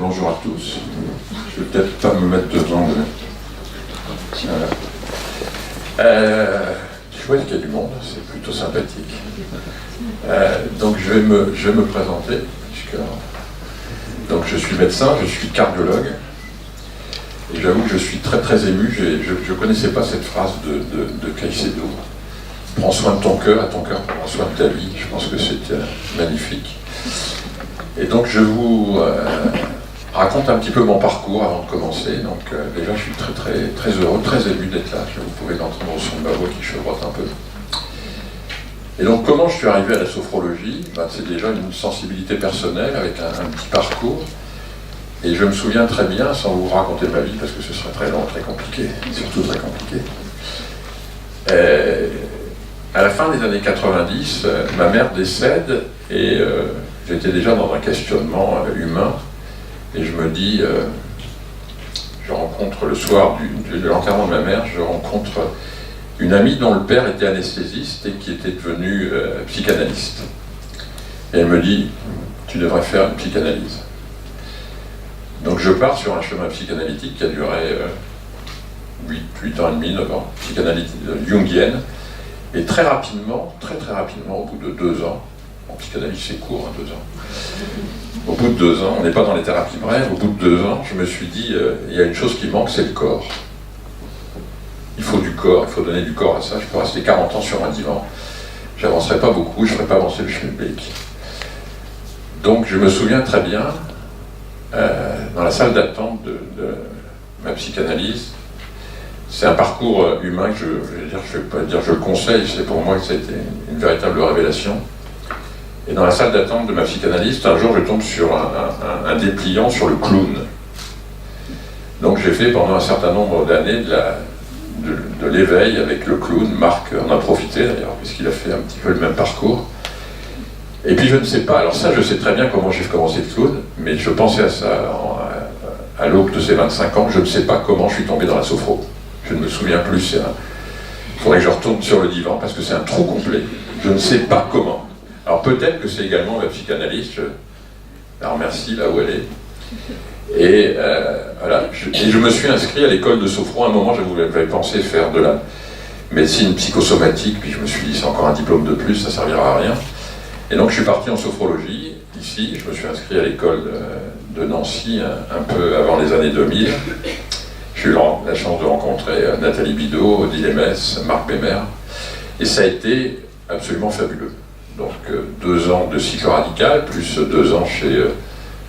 Bonjour à tous. Je vais peut-être pas me mettre devant le... Je vois qu'il y a du monde, c'est plutôt sympathique. Donc je vais me présenter. Donc je suis médecin, je suis cardiologue. Et j'avoue que je suis très très ému. Je ne connaissais pas cette phrase de Caicedo. Prends soin de ton cœur, à ton cœur prends soin de ta vie. Je pense que c'est magnifique. Et donc je vous raconte un petit peu mon parcours avant de commencer. Donc déjà je suis très très très heureux, très ému d'être là. Vous pouvez l'entendre au son de ma voix qui chevrotte un peu. Et donc comment je suis arrivé à la sophrologie? C'est déjà une sensibilité personnelle avec un petit parcours. Et je me souviens très bien, sans vous raconter ma vie, parce que ce serait très long, très compliqué, surtout très compliqué. À la fin des années 90, ma mère décède et j'étais déjà dans un questionnement humain. Et je me dis, je rencontre le soir de l'enterrement de ma mère, je rencontre une amie dont le père était anesthésiste et qui était devenue psychanalyste. Et elle me dit, tu devrais faire une psychanalyse. Donc je pars sur un chemin psychanalytique qui a duré 8 ans et demi, 9 ans, psychanalyse jungienne. Et très rapidement, au bout de 2 ans, en psychanalyse c'est court, 2 ans. Au bout de 2 ans, on n'est pas dans les thérapies brèves, au bout de 2 ans, je me suis dit, il y a une chose qui manque, c'est le corps. Il faut du corps, il faut donner du corps à ça. Je peux rester 40 ans sur un divan, j'avancerai pas beaucoup, je ne ferai pas avancer le schmilblick. Donc je me souviens très bien, dans la salle d'attente de ma psychanalyse, c'est un parcours humain que je vais pas dire je le conseille, c'est pour moi que ça a été une véritable révélation. Et dans la salle d'attente de ma psychanalyste, un jour je tombe sur un dépliant sur le clown. Donc j'ai fait pendant un certain nombre d'années de l'éveil avec le clown. Marc en a profité d'ailleurs, puisqu'il a fait un petit peu le même parcours. Et puis je ne sais pas, alors ça je sais très bien comment j'ai commencé le clown, mais je pensais à ça à l'aube de ces 25 ans, je ne sais pas comment je suis tombé dans la sophro. Je ne me souviens plus, il faudrait que je retourne sur le divan parce que c'est un trou complet. Je ne sais pas comment. Alors peut-être que c'est également ma psychanalyste, je la remercie là où elle est. Et voilà, je me suis inscrit à l'école de sophro. À un moment, j'avais pensé faire de la médecine psychosomatique, puis je me suis dit c'est encore un diplôme de plus, ça ne servira à rien. Et donc je suis parti en sophrologie, ici, je me suis inscrit à l'école de Nancy un peu avant les années 2000. J'ai eu la chance de rencontrer Nathalie Bidot, Odile Lemès, Marc Bémer, et ça a été absolument fabuleux. Donc 2 ans de cycle radical, plus 2 ans chez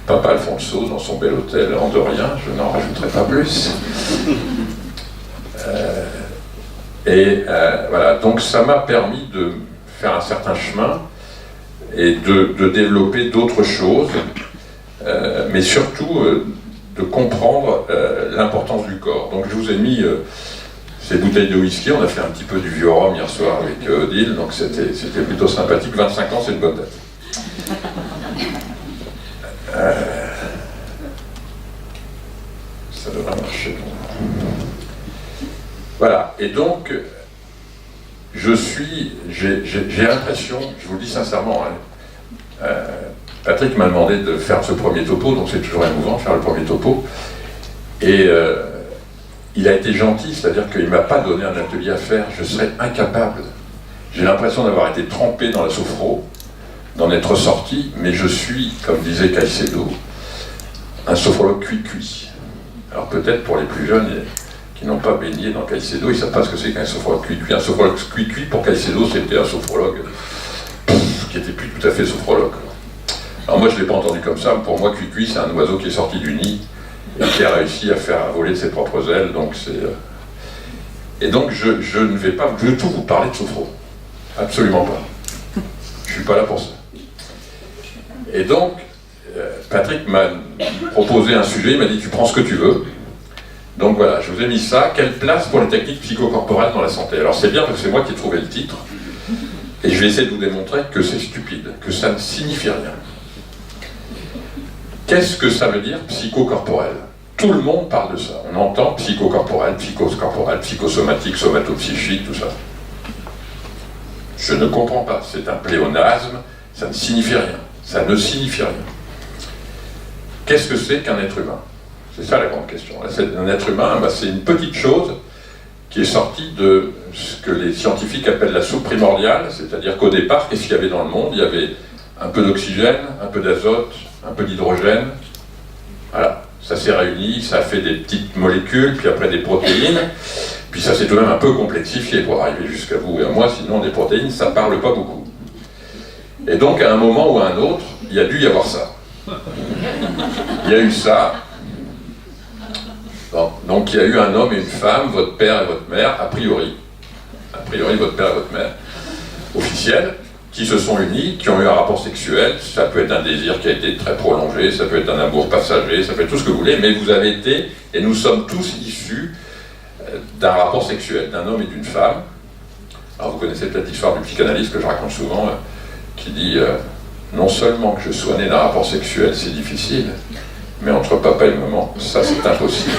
Papa Alfonso, dans son bel hôtel andorrien, je n'en rajouterai pas plus. Voilà, donc ça m'a permis de faire un certain chemin, et de développer d'autres choses, mais surtout de comprendre l'importance du corps. Donc je vous ai mis ces bouteilles de whisky, on a fait un petit peu du vieux rhum hier soir avec Odile, donc c'était plutôt sympathique. 25 ans, c'est une bonne date. Ça devrait marcher. Voilà, et donc j'ai l'impression, je vous le dis sincèrement, Patrick m'a demandé de faire ce premier topo, donc c'est toujours émouvant de faire le premier topo, et il a été gentil, c'est-à-dire qu'il ne m'a pas donné un atelier à faire, je serais incapable. J'ai l'impression d'avoir été trempé dans la sophro, d'en être sorti, mais je suis, comme disait Caicedo, un sophrologue cuit-cuit. Alors peut-être pour les plus jeunes qui n'ont pas baigné dans Caicedo, ils ne savent pas ce que c'est qu'un sophrologue cuit-cuit. Un sophrologue cuit-cuit, pour Caicedo, c'était un sophrologue qui n'était plus tout à fait sophrologue. Alors moi, je ne l'ai pas entendu comme ça. Pour moi, cuit-cuit, c'est un oiseau qui est sorti du nid et qui a réussi à faire voler de ses propres ailes. Donc et donc, je ne vais pas du tout vous parler de sophro. Absolument pas. Je ne suis pas là pour ça. Et donc, Patrick m'a proposé un sujet, il m'a dit « tu prends ce que tu veux ». Donc voilà, je vous ai mis ça. Quelle place pour les techniques psychocorporelles dans la santé? Alors c'est bien parce que c'est moi qui ai trouvé le titre. Et je vais essayer de vous démontrer que c'est stupide, que ça ne signifie rien. Qu'est-ce que ça veut dire psychocorporel? Tout le monde parle de ça. On entend psychocorporel, psychosomatique, somatopsychique, tout ça. Je ne comprends pas. C'est un pléonasme, ça ne signifie rien. Ça ne signifie rien. Qu'est-ce que c'est qu'un être humain? C'est ça la grande question. Un être humain, c'est une petite chose qui est sortie de ce que les scientifiques appellent la soupe primordiale, c'est-à-dire qu'au départ, qu'est-ce qu'il y avait dans le monde? Il y avait un peu d'oxygène, un peu d'azote, un peu d'hydrogène. Voilà, ça s'est réuni, ça a fait des petites molécules, puis après des protéines, puis ça s'est tout de même un peu complexifié pour arriver jusqu'à vous et à moi, sinon des protéines, ça parle pas beaucoup. Et donc, à un moment ou à un autre, il y a dû y avoir ça. Il y a eu ça. Donc il y a eu un homme et une femme, votre père et votre mère, a priori votre père et votre mère, officiels, qui se sont unis, qui ont eu un rapport sexuel. Ça peut être un désir qui a été très prolongé, ça peut être un amour passager, ça peut être tout ce que vous voulez, mais vous avez été, et nous sommes tous issus d'un rapport sexuel, d'un homme et d'une femme. Alors vous connaissez peut-être l'histoire du psychanalyste que je raconte souvent, qui dit non seulement que je sois né d'un rapport sexuel, c'est difficile, mais entre papa et maman, ça c'est impossible.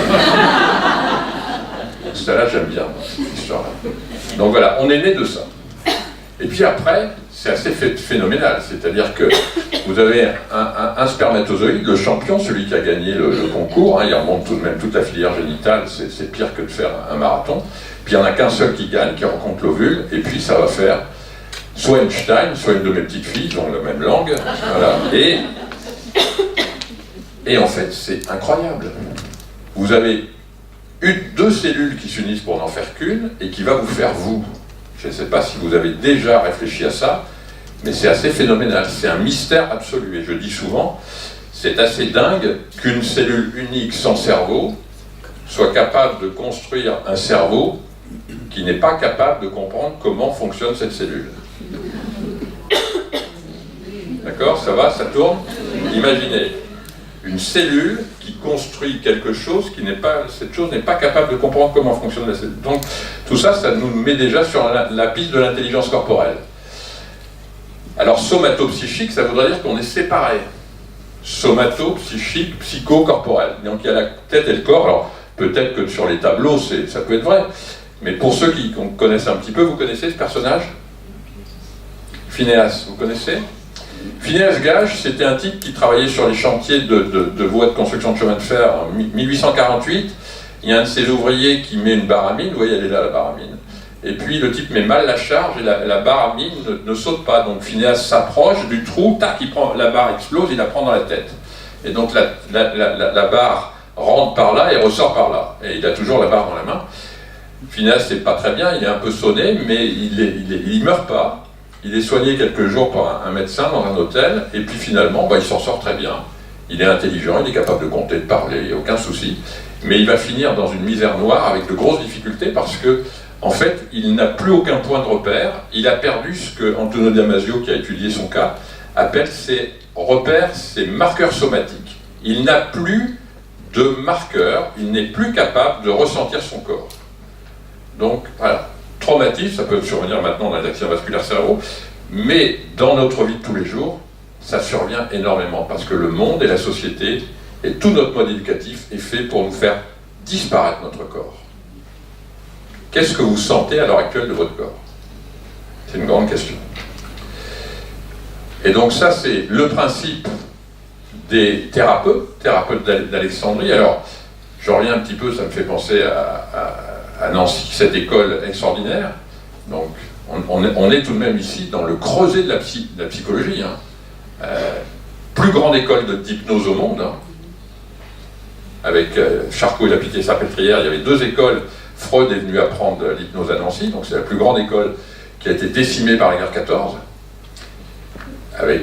Celle-là, j'aime bien, cette histoire-là. Donc voilà, on est né de ça. Et puis après, c'est assez phénoménal, c'est-à-dire que vous avez un spermatozoïde, le champion, celui qui a gagné le concours, il remonte tout de même toute la filière génitale, c'est pire que de faire un marathon. Puis il n'y en a qu'un seul qui gagne, qui rencontre l'ovule, et puis ça va faire soit Einstein, soit une de mes petites filles, qui ont la même langue, voilà. Et en fait, c'est incroyable. Vous avez deux cellules qui s'unissent pour n'en faire qu'une, et qui va vous faire vous. Je ne sais pas si vous avez déjà réfléchi à ça, mais c'est assez phénoménal, c'est un mystère absolu. Et je dis souvent, c'est assez dingue qu'une cellule unique sans cerveau soit capable de construire un cerveau qui n'est pas capable de comprendre comment fonctionne cette cellule. D'accord? Ça va? Ça tourne? Imaginez une cellule qui construit quelque chose qui n'est pas, cette chose n'est pas capable de comprendre comment fonctionne la cellule. Donc tout ça, ça nous met déjà sur la piste de l'intelligence corporelle. Alors somato-psychique, ça voudrait dire qu'on est séparés. Somato-psychique, psycho-corporel. Donc il y a la tête et le corps. Alors peut-être que sur les tableaux, ça peut être vrai, mais pour ceux qui connaissent un petit peu, vous connaissez ce personnage? Phinéas, vous connaissez? Phinéas Gage, c'était un type qui travaillait sur les chantiers de voies de construction de chemin de fer en 1848. Il y a un de ses ouvriers qui met une barre à mine, vous voyez, elle est là la barre à mine. Et puis le type met mal la charge et la barre à mine ne saute pas. Donc Phinéas s'approche du trou, tac, la barre explose, il la prend dans la tête. Et donc la barre rentre par là et ressort par là. Et il a toujours la barre dans la main. Phinéas, c'est pas très bien, il est un peu sonné, mais il meurt pas. Il est soigné quelques jours par un médecin dans un hôtel, et puis finalement, il s'en sort très bien. Il est intelligent, il est capable de compter, de parler, il n'y a aucun souci. Mais il va finir dans une misère noire avec de grosses difficultés parce que, en fait, il n'a plus aucun point de repère. Il a perdu ce que Antonio Damasio, qui a étudié son cas, appelle ses repères, ses marqueurs somatiques. Il n'a plus de marqueurs, il n'est plus capable de ressentir son corps. Donc, voilà. Traumatisme, ça peut survenir maintenant dans les accidents vasculaires cérébraux, mais dans notre vie de tous les jours, ça survient énormément, parce que le monde et la société, et tout notre mode éducatif est fait pour nous faire disparaître notre corps. Qu'est-ce que vous sentez à l'heure actuelle de votre corps? C'est une grande question. Et donc ça, c'est le principe des thérapeutes d'Alexandrie. Alors, je reviens un petit peu, ça me fait penser à Nancy, cette école extraordinaire. Donc, on est tout de même ici dans le creuset de la psychologie. Plus grande école d'hypnose au monde. Avec Charcot et la Pitié-Salpêtrière, il y avait 2 écoles. Freud est venu apprendre l'hypnose à Nancy, donc c'est la plus grande école qui a été décimée par la guerre 14, avec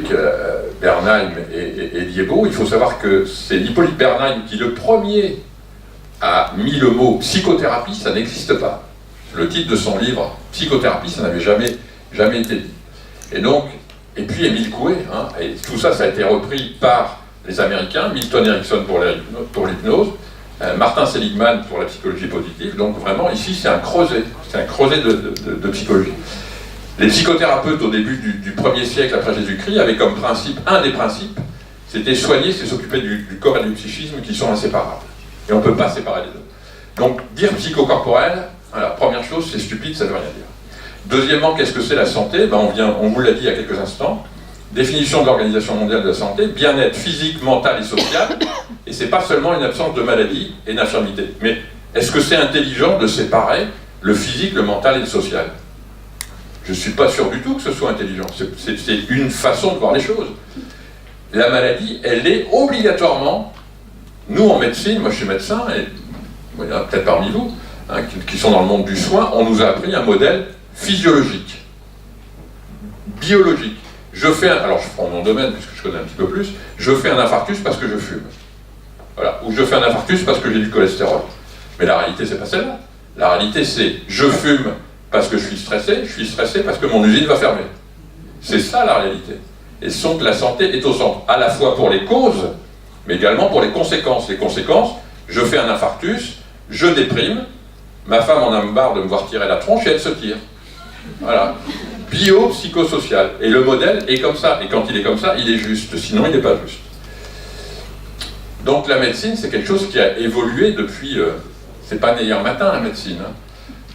Bernheim et Liébaud. Il faut savoir que c'est Hippolyte Bernheim qui, le premier, a mis le mot psychothérapie, ça n'existe pas. Le titre de son livre, Psychothérapie, ça n'avait jamais été dit. Et puis Émile Coué, et tout ça, ça a été repris par les Américains, Milton Erickson pour l'hypnose, Martin Seligman pour la psychologie positive. Donc vraiment, ici, c'est un creuset de psychologie. Les psychothérapeutes, au début du 1er siècle après Jésus-Christ, avaient comme principe, un des principes, c'était soigner, c'est s'occuper du corps et du psychisme qui sont inséparables. Et on ne peut pas séparer les deux. Donc, dire psychocorporel, la première chose, c'est stupide, ça ne veut rien dire. Deuxièmement, qu'est-ce que c'est la santé? On vous l'a dit il y a quelques instants. Définition de l'Organisation mondiale de la santé, bien-être physique, mental et social, et c'est pas seulement une absence de maladie et d'infirmité. Mais est-ce que c'est intelligent de séparer le physique, le mental et le social? Je ne suis pas sûr du tout que ce soit intelligent. C'est une façon de voir les choses. La maladie, elle est obligatoirement, nous en médecine, moi je suis médecin, et il y en a peut-être parmi vous, hein, qui sont dans le monde du soin, on nous a appris un modèle physiologique, biologique. Alors je prends mon domaine puisque je connais un petit peu plus, je fais un infarctus parce que je fume. Voilà. Ou je fais un infarctus parce que j'ai du cholestérol. Mais la réalité, c'est pas celle-là. La réalité, c'est je fume parce que je suis stressé parce que mon usine va fermer. C'est ça la réalité. Et donc la santé est au centre, à la fois pour les causes, mais également pour les conséquences. Les conséquences, je fais un infarctus, je déprime, ma femme en a marre de me voir tirer la tronche et elle se tire. Voilà. Bio-psychosocial. Et le modèle est comme ça. Et quand il est comme ça, il est juste. Sinon, il n'est pas juste. Donc la médecine, c'est quelque chose qui a évolué depuis... c'est pas né hier matin, la médecine. Hein.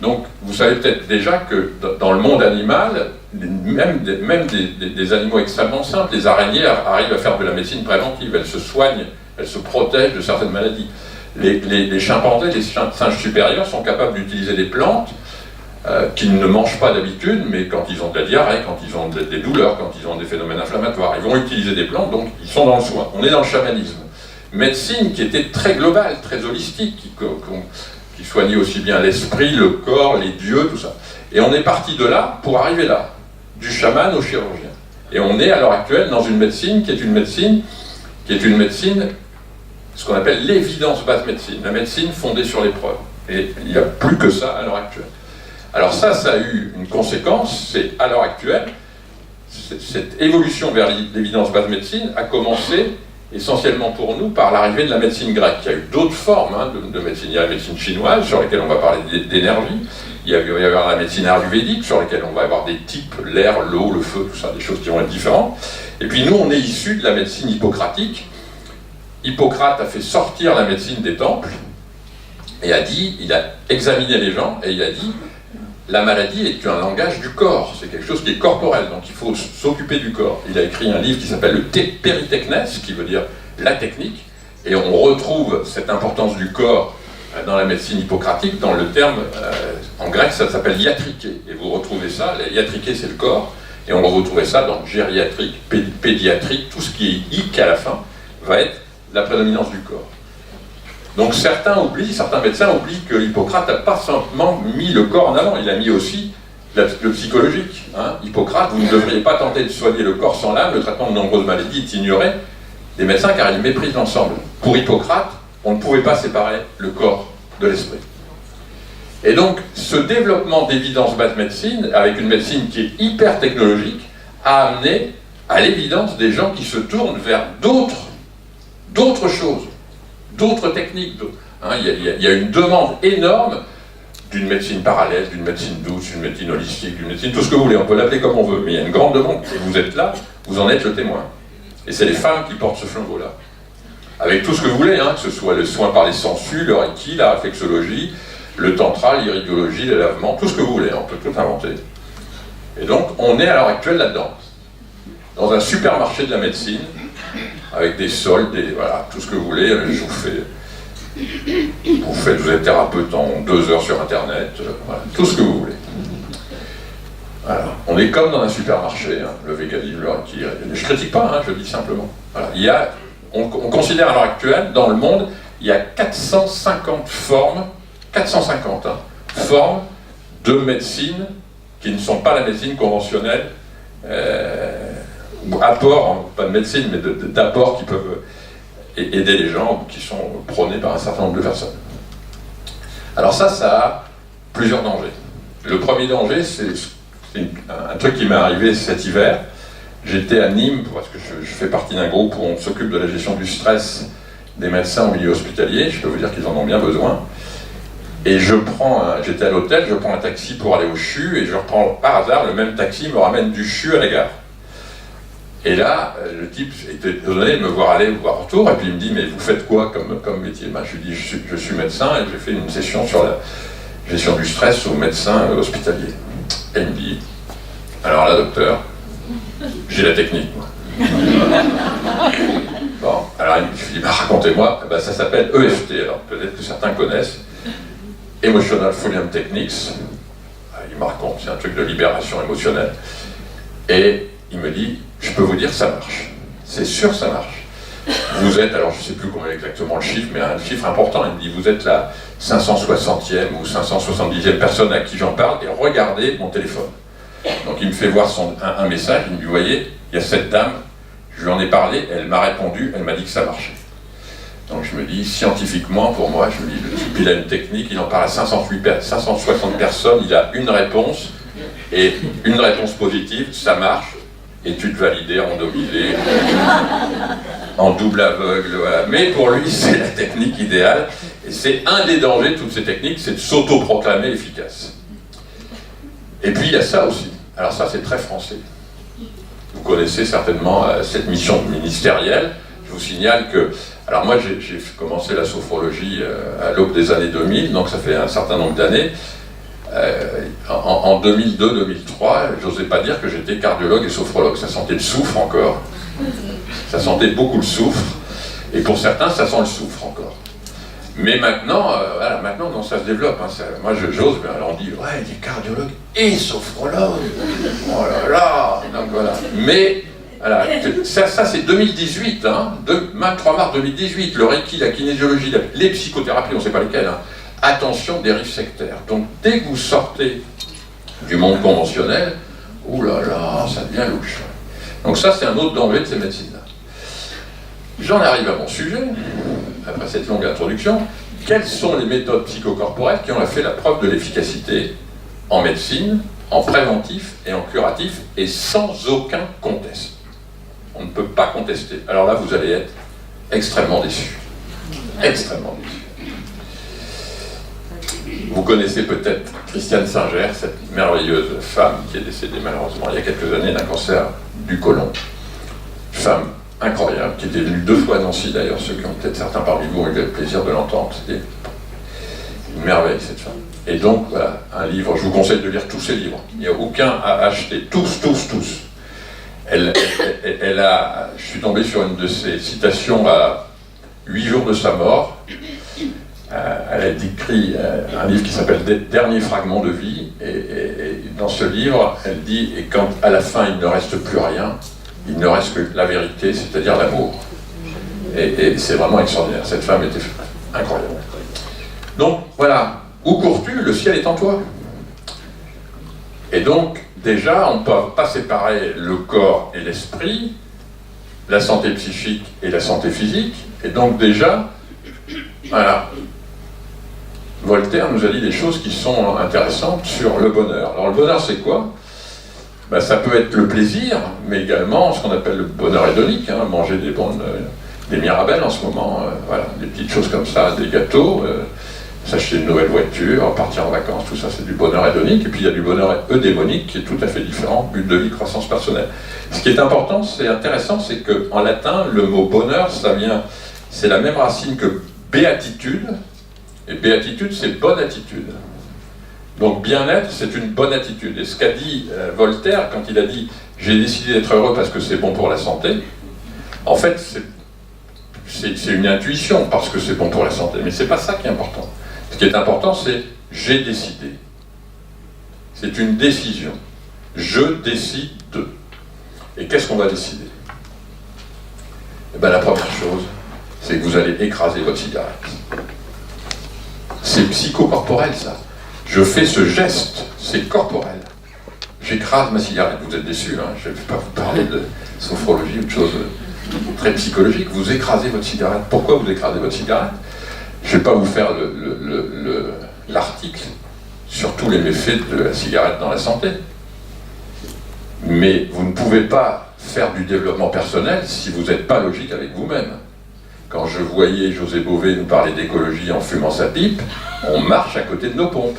Donc, vous savez peut-être déjà que dans le monde animal, même des animaux extrêmement simples, les araignées arrivent à faire de la médecine préventive. Elles se soignent, elles se protègent de certaines maladies. Les chimpanzés, les singes supérieurs sont capables d'utiliser des plantes qu'ils ne mangent pas d'habitude, mais quand ils ont de la diarrhée, quand ils ont des douleurs, quand ils ont des phénomènes inflammatoires, ils vont utiliser des plantes, donc ils sont dans le soin. On est dans le chamanisme. Médecine qui était très globale, très holistique, qui soignait aussi bien l'esprit, le corps, les dieux, tout ça. Et on est parti de là pour arriver là, du chaman au chirurgien. Et on est à l'heure actuelle dans une médecine qui est une médecine, ce qu'on appelle l'évidence-base médecine, la médecine fondée sur les preuves. Et il n'y a plus que ça à l'heure actuelle. Alors ça a eu une conséquence, c'est à l'heure actuelle, cette évolution vers l'évidence-base médecine a commencé essentiellement pour nous par l'arrivée de la médecine grecque. Il y a eu d'autres formes de médecine. Il y a la médecine chinoise, sur laquelle on va parler d'énergie. Il va y avoir la médecine ayurvédique, sur laquelle on va avoir des types, l'air, l'eau, le feu, tout ça, des choses qui vont être différentes. Et puis nous, on est issus de la médecine hippocratique. Hippocrate a fait sortir la médecine des temples, et il a examiné les gens, et il a dit, la maladie est un langage du corps, c'est quelque chose qui est corporel, donc il faut s'occuper du corps. Il a écrit un livre qui s'appelle le Péritechnes, qui veut dire la technique, et on retrouve cette importance du corps dans la médecine hippocratique, dans le terme, en grec ça s'appelle iatriké, et vous retrouvez ça, iatriké c'est le corps, et on va retrouver ça dans gériatrique, pédiatrique, tout ce qui est hic à la fin, va être la prédominance du corps. Donc certains médecins oublient que Hippocrate n'a pas simplement mis le corps en avant, il a mis aussi le psychologique. Hein. Hippocrate, vous ne devriez pas tenter de soigner le corps sans l'âme, le traitement de nombreuses maladies est ignoré des médecins car ils méprisent l'ensemble. Pour Hippocrate, on ne pouvait pas séparer le corps de l'esprit. Et donc ce développement d'évidence-base médecine, avec une médecine qui est hyper technologique, a amené à l'évidence des gens qui se tournent vers d'autres choses, d'autres techniques. Il y a une demande énorme d'une médecine parallèle, d'une médecine douce, d'une médecine holistique, d'une médecine, tout ce que vous voulez, on peut l'appeler comme on veut, mais il y a une grande demande, et vous êtes là, vous en êtes le témoin. Et c'est les femmes qui portent ce flambeau-là. Avec tout ce que vous voulez, que ce soit le soin par les sangsues, le reiki, la réflexologie, le tantra, l'iridologie, les lavements, tout ce que vous voulez, on peut tout inventer. Et donc, on est à l'heure actuelle là-dedans. Dans un supermarché de la médecine, avec des soldes, voilà, tout ce que vous voulez, vous êtes thérapeute en 2 heures sur Internet, voilà, tout ce que vous voulez. Voilà. On est comme dans un supermarché, le véganisme, le reiki, je ne critique pas, je dis simplement. Voilà. On considère à l'heure actuelle, dans le monde, il y a 450 formes de médecine qui ne sont pas la médecine conventionnelle, ou apports, pas de médecine, mais d'apports qui peuvent aider les gens, qui sont prônés par un certain nombre de personnes. Alors ça a plusieurs dangers. Le premier danger, c'est un truc qui m'est arrivé cet hiver. J'étais à Nîmes, parce que je fais partie d'un groupe où on s'occupe de la gestion du stress des médecins au milieu hospitalier, je peux vous dire qu'ils en ont bien besoin. Et j'étais à l'hôtel, je prends un taxi pour aller au CHU, et je reprends par hasard, le même taxi me ramène du CHU à la gare. Et là, le type était étonné de me voir aller, me voir retour, et puis il me dit, mais vous faites quoi comme métier? Je lui dis, je suis médecin, et j'ai fait une session sur la gestion du stress aux médecins hospitaliers. Et il me dit, alors là, docteur, J'ai la technique, moi. Bon, alors je lui dis, racontez-moi, ça s'appelle EFT, alors peut-être que certains connaissent. Emotional Freedom Techniques. Il me raconte, c'est un truc de libération émotionnelle. Et il me dit, je peux vous dire, ça marche. C'est sûr, ça marche. Vous êtes, alors je ne sais plus combien exactement le chiffre, mais un chiffre important. Il me dit, vous êtes la 560e ou 570e personne à qui j'en parle, et regardez mon téléphone. Donc il me fait voir un message, il me dit, vous voyez, il y a cette dame, je lui en ai parlé, elle m'a répondu, elle m'a dit que ça marchait. Donc je me dis, scientifiquement, pour moi, je me dis, le type, il a une technique, il en parle à 560 personnes, il a une réponse, et une réponse positive, ça marche, étude validée, randomisée, en double aveugle, voilà. Mais pour lui, c'est la technique idéale, et c'est un des dangers de toutes ces techniques, c'est de s'auto-proclamer efficace. Et puis il y a ça aussi, alors ça c'est très français. Vous connaissez certainement cette mission ministérielle. Je vous signale que, alors moi j'ai commencé la sophrologie à l'aube des années 2000, donc ça fait un certain nombre d'années. En 2002-2003, j'osais pas dire que j'étais cardiologue et sophrologue, ça sentait le soufre encore. Ça sentait beaucoup le soufre, et pour certains ça sent le soufre encore. Mais maintenant, voilà, maintenant non, ça se développe. Hein, moi j'ose, mais alors on dit, ouais, il est cardiologue et sophrologue. Oh là là, donc voilà. Mais voilà, ça c'est 2018, hein, 23 mars 2018, le Reiki, la kinésiologie, les psychothérapies, on ne sait pas lesquelles. Hein. Attention, dérive sectaire. Donc dès que vous sortez du monde conventionnel, oulala, ça devient louche. Donc ça c'est un autre danger de ces médecines-là. J'en arrive à mon sujet, après cette longue introduction. Quelles sont les méthodes psychocorporelles qui ont fait la preuve de l'efficacité en médecine, en préventif et en curatif, et sans aucun conteste? On ne peut pas contester. Alors là, vous allez être extrêmement déçus. Extrêmement déçus. Vous connaissez peut-être Christiane Singer, cette merveilleuse femme qui est décédée malheureusement il y a quelques années d'un cancer du côlon. Femme incroyable, qui était venue 2 fois à Nancy d'ailleurs, ceux qui ont peut-être certains parmi vous ont eu le plaisir de l'entendre. C'était une merveille cette femme. Et donc voilà, un livre, je vous conseille de lire tous ces livres. Il n'y a aucun à acheter, tous. Elle a, je suis tombé sur une de ses citations à 8 jours de sa mort. Elle a écrit un livre qui s'appelle Dernier fragment de vie, et dans ce livre, elle dit, et quand à la fin il ne reste plus rien, il ne reste que la vérité, c'est-à-dire l'amour. Et c'est vraiment extraordinaire, cette femme était incroyable. Donc voilà, où cours-tu? Le ciel est en toi. Et donc, déjà, on ne peut pas séparer le corps et l'esprit, la santé psychique et la santé physique, et donc déjà, voilà, Voltaire nous a dit des choses qui sont intéressantes sur le bonheur. Alors le bonheur c'est quoi? Ça peut être le plaisir, mais également ce qu'on appelle le bonheur hédonique, hein, manger des mirabelles en ce moment, voilà, des petites choses comme ça, des gâteaux, s'acheter une nouvelle voiture, partir en vacances, tout ça c'est du bonheur hédonique. Et puis il y a du bonheur eudémonique qui est tout à fait différent, but de vie, croissance personnelle. Ce qui est important, c'est intéressant, c'est qu'en latin, le mot bonheur, c'est la même racine que béatitude, et béatitude c'est bonne attitude. Donc bien-être, c'est une bonne attitude. Et ce qu'a dit Voltaire, quand il a dit « j'ai décidé d'être heureux parce que c'est bon pour la santé », en fait, c'est une intuition parce que c'est bon pour la santé. Mais c'est pas ça qui est important. Ce qui est important, c'est « j'ai décidé ». C'est une décision. Je décide de. Et qu'est-ce qu'on va décider? La première chose, c'est que vous allez écraser votre cigarette. C'est psychocorporel, ça. Je fais ce geste, c'est corporel. J'écrase ma cigarette. Vous êtes déçus, hein, je ne vais pas vous parler de sophrologie ou de choses très psychologiques. Vous écrasez votre cigarette. Pourquoi vous écrasez votre cigarette? Je ne vais pas vous faire l'article sur tous les méfaits de la cigarette dans la santé. Mais vous ne pouvez pas faire du développement personnel si vous n'êtes pas logique avec vous-même. Quand je voyais José Bové nous parler d'écologie en fumant sa pipe, on marche à côté de nos pompes.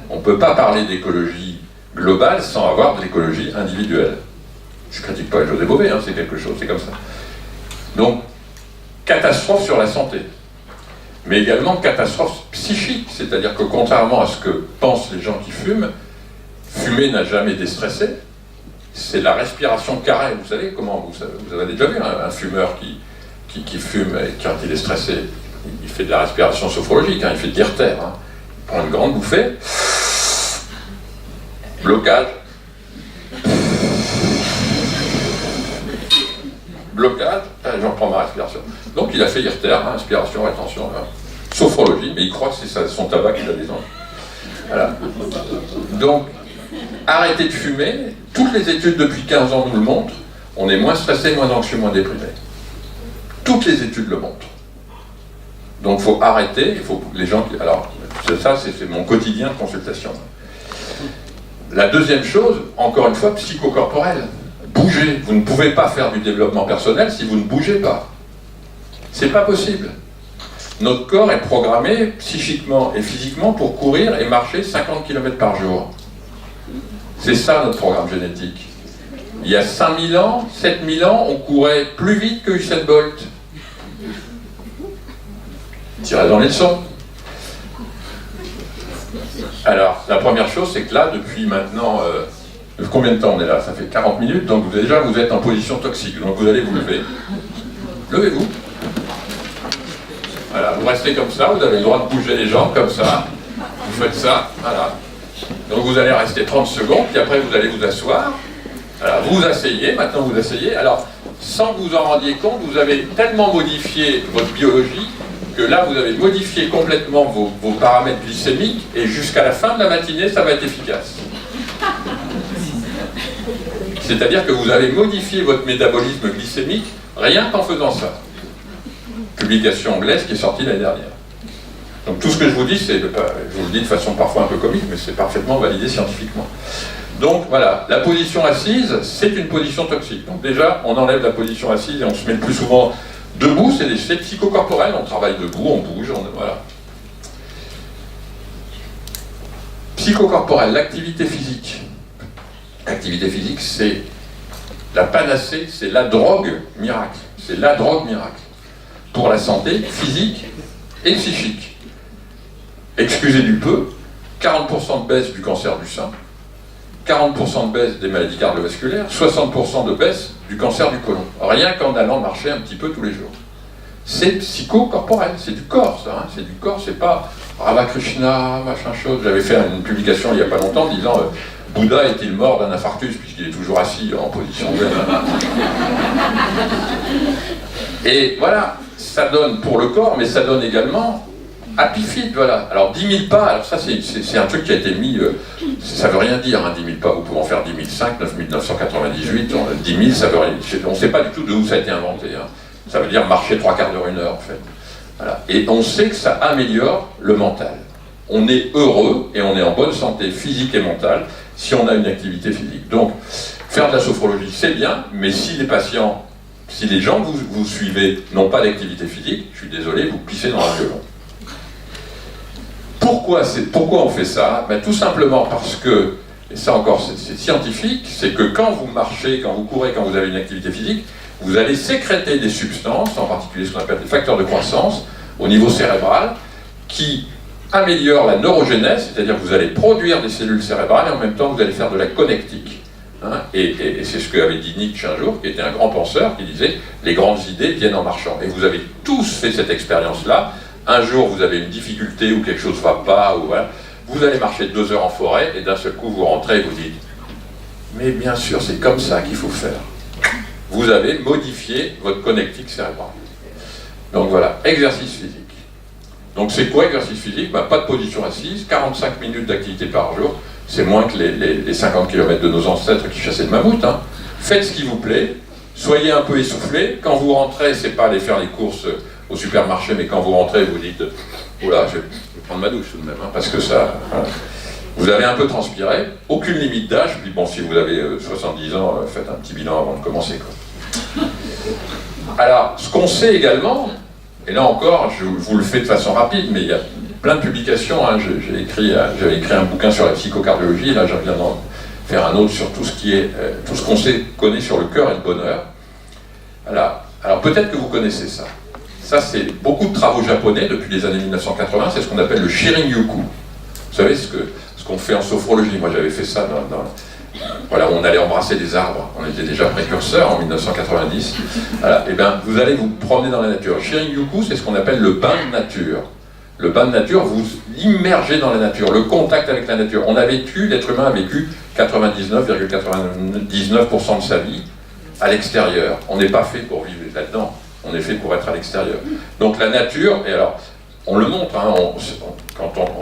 On ne peut pas parler d'écologie globale sans avoir de l'écologie individuelle. Je ne critique pas José Bové, hein, c'est quelque chose, c'est comme ça. Donc, catastrophe sur la santé. Mais également catastrophe psychique, c'est-à-dire que contrairement à ce que pensent les gens qui fument, fumer n'a jamais déstressé, c'est la respiration carrée. Vous savez comment, vous avez déjà vu un fumeur qui fume et quand il est stressé, il fait de la respiration sophrologique, hein, il fait de l'irtère. Hein. Il prend une grande bouffée, blocage, blocage, j'en prends ma respiration. Donc il a fait l'irtère, hein, inspiration, rétention, hein, sophrologie, mais il croit que c'est son tabac qui l'a détendu. Voilà. Donc, arrêtez de fumer, toutes les études depuis 15 ans nous le montrent, on est moins stressé, moins anxieux, moins déprimé. Toutes les études le montrent. Donc il faut arrêter, il faut que les gens qui... Alors, ça c'est mon quotidien de consultation. La deuxième chose, encore une fois, psychocorporelle. Bougez. Vous ne pouvez pas faire du développement personnel si vous ne bougez pas. C'est pas possible. Notre corps est programmé psychiquement et physiquement pour courir et marcher 50 km par jour. C'est ça notre programme génétique. Il y a 5000 ans, 7000 ans, on courait plus vite que Usain Bolt. Tirez dans les leçons. Alors, la première chose, c'est que là, depuis maintenant... combien de temps on est là? Ça fait 40 minutes, donc déjà vous êtes en position toxique. Donc vous allez vous lever. Levez-vous. Voilà, vous restez comme ça, vous avez le droit de bouger les jambes comme ça. Vous faites ça, voilà. Donc vous allez rester 30 secondes, puis après vous allez vous asseoir. Voilà, vous vous asseyez, maintenant vous asseyez. Alors, sans que vous en rendiez compte, vous avez tellement modifié votre biologie que là vous avez modifié complètement vos paramètres glycémiques et jusqu'à la fin de la matinée, ça va être efficace. C'est-à-dire que vous avez modifié votre métabolisme glycémique rien qu'en faisant ça. Publication anglaise qui est sortie l'année dernière. Donc tout ce que je vous dis, je vous le dis de façon parfois un peu comique, mais c'est parfaitement validé scientifiquement. Donc voilà, la position assise, c'est une position toxique. Donc déjà, on enlève la position assise et on se met le plus souvent debout, c'est psychocorporel, on travaille debout, on bouge, voilà. Psychocorporel, l'activité physique. L'activité physique, c'est la panacée, c'est la drogue miracle. C'est la drogue miracle. Pour la santé physique et psychique. Excusez du peu, 40% de baisse du cancer du sein, 40% de baisse des maladies cardiovasculaires, 60% de baisse du cancer du côlon. Rien qu'en allant marcher un petit peu tous les jours. C'est psychocorporel, c'est du corps ça, hein. C'est du corps, c'est pas Ramakrishna, machin chose. J'avais fait une publication il n'y a pas longtemps disant Bouddha est-il mort d'un infarctus puisqu'il est toujours assis en position zen. Et voilà, ça donne pour le corps, mais ça donne également Happy Fit, voilà. Alors 10 000 pas, alors ça c'est un truc qui a été mis, ça veut rien dire, hein, 10 000 pas, vous pouvez en faire 10 500, 9 998, 10 000 ça veut rien dire, on ne sait pas du tout d'où ça a été inventé, hein. Ça veut dire marcher 3 quarts d'heure, 1 heure en fait. Voilà. Et on sait que ça améliore le mental. On est heureux et on est en bonne santé physique et mentale si on a une activité physique. Donc faire de la sophrologie c'est bien, mais si les patients, si les gens que vous suivez n'ont pas d'activité physique, je suis désolé, vous pissez dans un violon. Pourquoi on fait ça? Ben, tout simplement parce que, et ça encore c'est scientifique, c'est que quand vous marchez, quand vous courez, quand vous avez une activité physique, vous allez sécréter des substances, en particulier ce qu'on appelle des facteurs de croissance, au niveau cérébral, qui améliorent la neurogénèse, c'est-à-dire que vous allez produire des cellules cérébrales et en même temps vous allez faire de la connectique. Hein, et c'est ce qu'avait dit Nietzsche un jour, qui était un grand penseur, qui disait « les grandes idées viennent en marchant ». Et vous avez tous fait cette expérience-là. Un jour, vous avez une difficulté ou quelque chose ne va pas, ou voilà, vous allez marcher 2 heures en forêt et d'un seul coup, vous rentrez et vous dites « mais bien sûr, c'est comme ça qu'il faut faire ». Vous avez modifié votre connectique cérébrale. Donc voilà, exercice physique. Donc c'est quoi exercice physique? Ben, pas de position assise, 45 minutes d'activité par jour, c'est moins que les 50 km de nos ancêtres qui chassaient le mammouth. Hein. Faites ce qui vous plaît, soyez un peu essoufflé. Quand vous rentrez, c'est pas aller faire les courses au supermarché, mais quand vous rentrez, vous dites « oula, je vais prendre ma douche tout de même, hein, parce que ça... Voilà. » Vous avez un peu transpiré, aucune limite d'âge, puis bon, si vous avez 70 ans, faites un petit bilan avant de commencer, quoi. Alors, ce qu'on sait également, et là encore, je vous le fais de façon rapide, mais il y a plein de publications, hein, j'avais écrit un bouquin sur la psychocardiologie, et là je viens d'en faire un autre sur tout ce qui est, tout ce qu'on connaît sur le cœur et le bonheur. Alors peut-être que vous connaissez ça. Ça, c'est beaucoup de travaux japonais depuis les années 1980, c'est ce qu'on appelle le Shirin-yoku. Vous savez ce qu'on fait en sophrologie. Moi, j'avais fait ça voilà, on allait embrasser des arbres, on était déjà précurseurs en 1990. Voilà, et bien vous allez vous promener dans la nature. Shinrin-yoku, c'est ce qu'on appelle le bain de nature. Le bain de nature, vous immergez dans la nature, le contact avec la nature. L'être humain a vécu 99,99% de sa vie à l'extérieur. On n'est pas fait pour vivre là-dedans, on est fait pour être à l'extérieur. Donc la nature, et alors, on le montre, hein,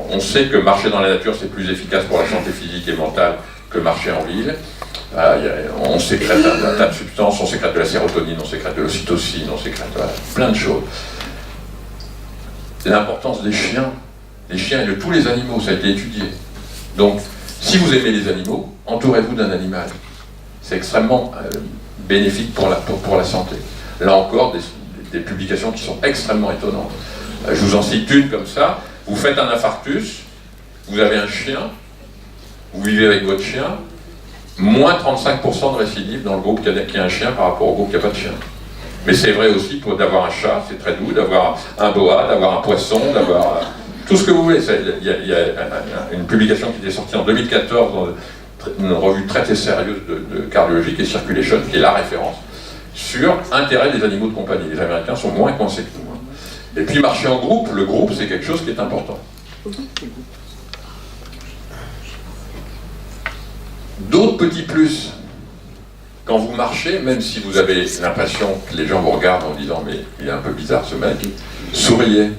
on sait que marcher dans la nature, c'est plus efficace pour la santé physique et mentale que marcher en ville. On sécrète un tas de substances, on sécrète de la sérotonine, on sécrète de l'ocytocine, on sécrète plein de choses. L'importance des chiens et de tous les animaux, ça a été étudié. Donc, si vous aimez les animaux, entourez-vous d'un animal. C'est extrêmement bénéfique pour la santé. Là encore, des publications qui sont extrêmement étonnantes. Je vous en cite une comme ça. Vous faites un infarctus, vous avez un chien, vous vivez avec votre chien, moins 35% de récidive dans le groupe qui a un chien par rapport au groupe qui n'a pas de chien. Mais c'est vrai aussi d'avoir un chat, c'est très doux, d'avoir un boa, d'avoir un poisson, d'avoir tout ce que vous voulez. Il y a une publication qui était sortie en 2014 dans une revue très sérieuse de cardiologie qui est Circulation, qui est la référence, sur l'intérêt des animaux de compagnie. Les Américains sont moins coincés que nous. Et puis marcher en groupe, le groupe c'est quelque chose qui est important. D'autres petits plus. Quand vous marchez, même si vous avez l'impression que les gens vous regardent en disant « mais il est un peu bizarre ce mec », souriez.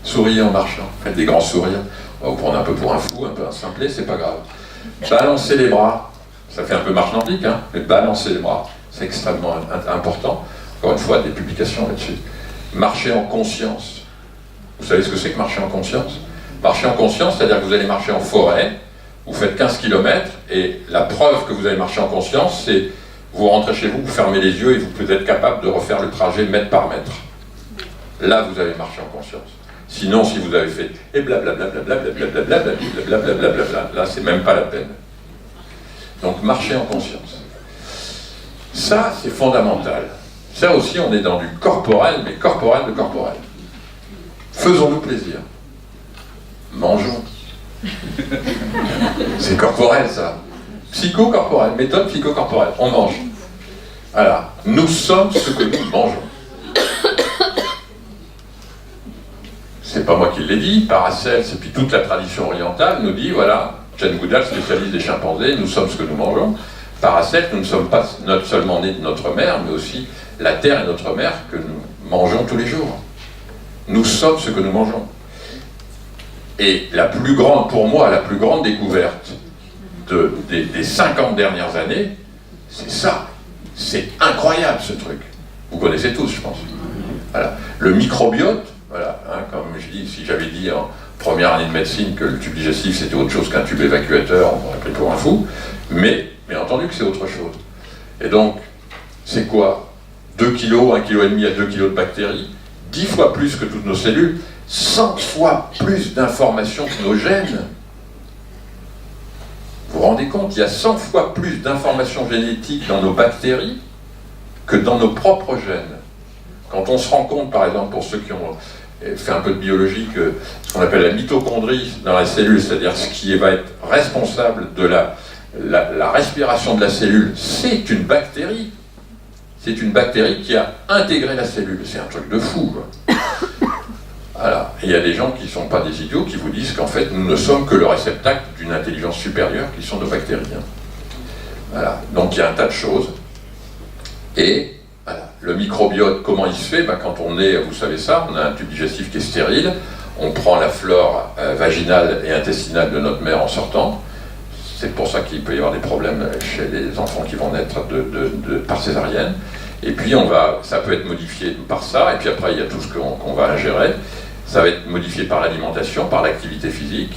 Souriez en marchant. Faites des grands sourires. On va vous prendre un peu pour un fou, un peu un simplet, c'est pas grave. Balancez les bras. Ça fait un peu marche nordique, hein, mais balancez les bras. C'est extrêmement important. Encore une fois, des publications là-dessus. Marcher en conscience. Vous savez ce que c'est que marcher en conscience? Marcher en conscience, c'est-à-dire que vous allez marcher en forêt, vous faites 15 km, et la preuve que vous allez marcher en conscience, c'est vous rentrez chez vous, vous fermez les yeux, et vous pouvez être capable de refaire le trajet mètre par mètre. Là, vous avez marché en conscience. Sinon, si vous avez fait et blablabla, là, c'est même pas la peine. Donc, marcher en conscience. Ça, c'est fondamental. Ça aussi, on est dans du corporel, mais corporel de corporel. Faisons-nous plaisir. Mangeons. C'est corporel, ça. Psychocorporel, méthode psychocorporelle. On mange. Voilà. Nous sommes ce que nous mangeons. C'est pas moi qui l'ai dit. Paracels, et puis toute la tradition orientale nous dit, voilà, Jane Goodall, spécialiste des chimpanzés, nous sommes ce que nous mangeons. Paracels, nous ne sommes pas seulement nés de notre mère, mais aussi la terre est notre mère que nous mangeons tous les jours. Nous sommes ce que nous mangeons. Et pour moi, la plus grande découverte des 50 dernières années, c'est ça. C'est incroyable ce truc. Vous connaissez tous, je pense. Voilà. Le microbiote, voilà, hein, comme je dis, si j'avais dit en première année de médecine que le tube digestif c'était autre chose qu'un tube évacuateur, on m'aurait pris pour un fou, mais bien entendu que c'est autre chose. Et donc, c'est quoi? 2 kg, 1,5 kg à 2 kg de bactéries, 10 fois plus que toutes nos cellules, 100 fois plus d'informations que nos gènes. Vous vous rendez compte, il y a 100 fois plus d'informations génétiques dans nos bactéries que dans nos propres gènes. Quand on se rend compte, par exemple, pour ceux qui ont fait un peu de biologie, que ce qu'on appelle la mitochondrie dans la cellule, c'est-à-dire ce qui va être responsable de la respiration de la cellule, c'est une bactérie. C'est une bactérie qui a intégré la cellule. C'est un truc de fou, quoi. Voilà. Et il y a des gens qui ne sont pas des idiots qui vous disent qu'en fait, nous ne sommes que le réceptacle d'une intelligence supérieure qui sont nos bactéries. Voilà. Donc il y a un tas de choses. Et voilà. Le microbiote, comment il se fait? Quand on est, vous savez ça, on a un tube digestif qui est stérile, on prend la flore vaginale et intestinale de notre mère en sortant. C'est pour ça qu'il peut y avoir des problèmes chez les enfants qui vont naître par césarienne. Et puis ça peut être modifié par ça, et puis après il y a tout ce qu'on va ingérer. Ça va être modifié par l'alimentation, par l'activité physique,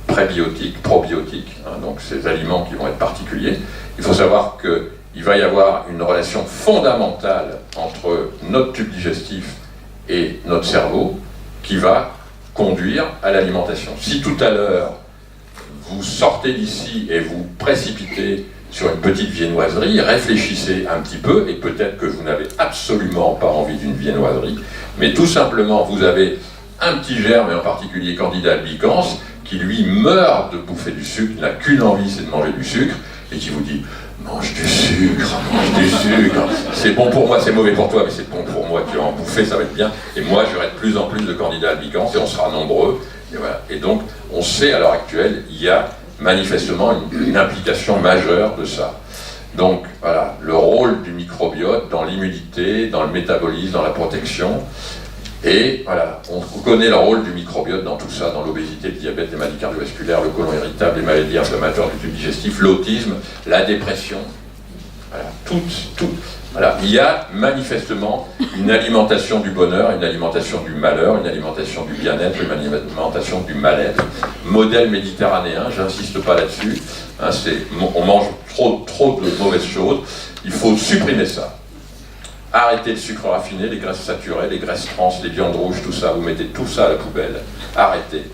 prébiotique, probiotique, hein, donc ces aliments qui vont être particuliers. Il faut savoir qu'il va y avoir une relation fondamentale entre notre tube digestif et notre cerveau qui va conduire à l'alimentation. Si tout à l'heure, vous sortez d'ici et vous précipitez sur une petite viennoiserie, réfléchissez un petit peu, et peut-être que vous n'avez absolument pas envie d'une viennoiserie, mais tout simplement vous avez un petit germe, et en particulier Candida albicans, qui lui meurt de bouffer du sucre, n'a qu'une envie, c'est de manger du sucre, et qui vous dit « mange du sucre, c'est bon pour moi, c'est mauvais pour toi, mais c'est bon pour moi, tu vas en bouffer, ça va être bien. » Et moi, j'aurai de plus en plus de candidats albicans, et on sera nombreux. Et, voilà. Et donc, on sait à l'heure actuelle, il y a manifestement une implication majeure de ça. Donc, voilà, le rôle du microbiote dans l'immunité, dans le métabolisme, dans la protection. Et voilà, on connaît le rôle du microbiote dans tout ça, dans l'obésité, le diabète, les maladies cardiovasculaires, le côlon irritable, les maladies inflammatoires du tube digestif, l'autisme, la dépression. Voilà, voilà. Il y a manifestement une alimentation du bonheur, une alimentation du malheur, une alimentation du bien-être, une alimentation du mal-être. Modèle méditerranéen, j'insiste pas là-dessus. Hein, on mange trop de mauvaises choses. Il faut supprimer ça. Arrêtez le sucre raffiné, les graisses saturées, les graisses trans, les viandes rouges, tout ça, vous mettez tout ça à la poubelle. Arrêtez.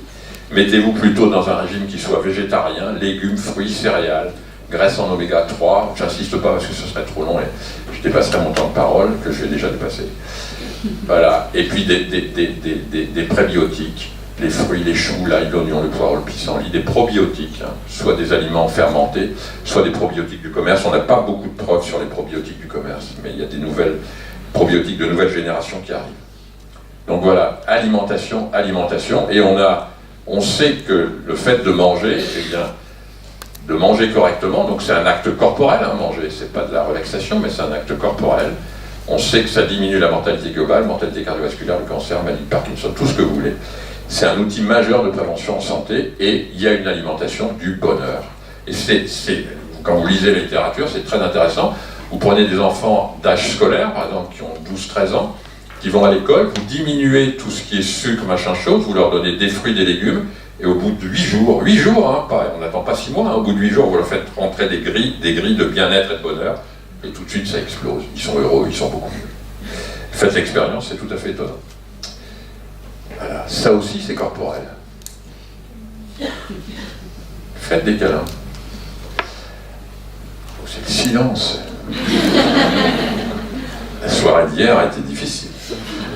Mettez-vous plutôt dans un régime qui soit végétarien, légumes, fruits, céréales, graisses en oméga 3, j'insiste pas parce que ce serait trop long et je dépasserai mon temps de parole, que je vais déjà dépasser. Voilà. Et puis des prébiotiques, les fruits, les choux, l'ail, l'oignon, le poireau, le pissenlit, des probiotiques, hein, soit des aliments fermentés, soit des probiotiques du commerce. On n'a pas beaucoup de preuves sur les probiotiques du commerce, mais il y a des nouvelles probiotiques de nouvelle génération qui arrivent. Donc voilà, alimentation, et on sait que le fait de manger, eh bien, de manger correctement, donc c'est un acte corporel, hein, manger, c'est pas de la relaxation, mais c'est un acte corporel. On sait que ça diminue la mortalité globale, mortalité cardiovasculaire, le cancer, maladie de Parkinson, tout ce que vous voulez. C'est un outil majeur de prévention en santé et il y a une alimentation du bonheur. Et quand vous lisez la littérature, c'est très intéressant. Vous prenez des enfants d'âge scolaire, par exemple, qui ont 12-13 ans, qui vont à l'école, vous diminuez tout ce qui est sucre, machin chose, vous leur donnez des fruits, des légumes, et au bout de 8 jours, hein, on n'attend pas 6 mois, hein, au bout de 8 jours, vous leur faites rentrer des grilles de bien-être et de bonheur, et tout de suite ça explose. Ils sont heureux, ils sont beaucoup mieux. Faites l'expérience, c'est tout à fait étonnant. Voilà, ça aussi c'est corporel. Faites des câlins. Oh, c'est le silence. La soirée d'hier a été difficile.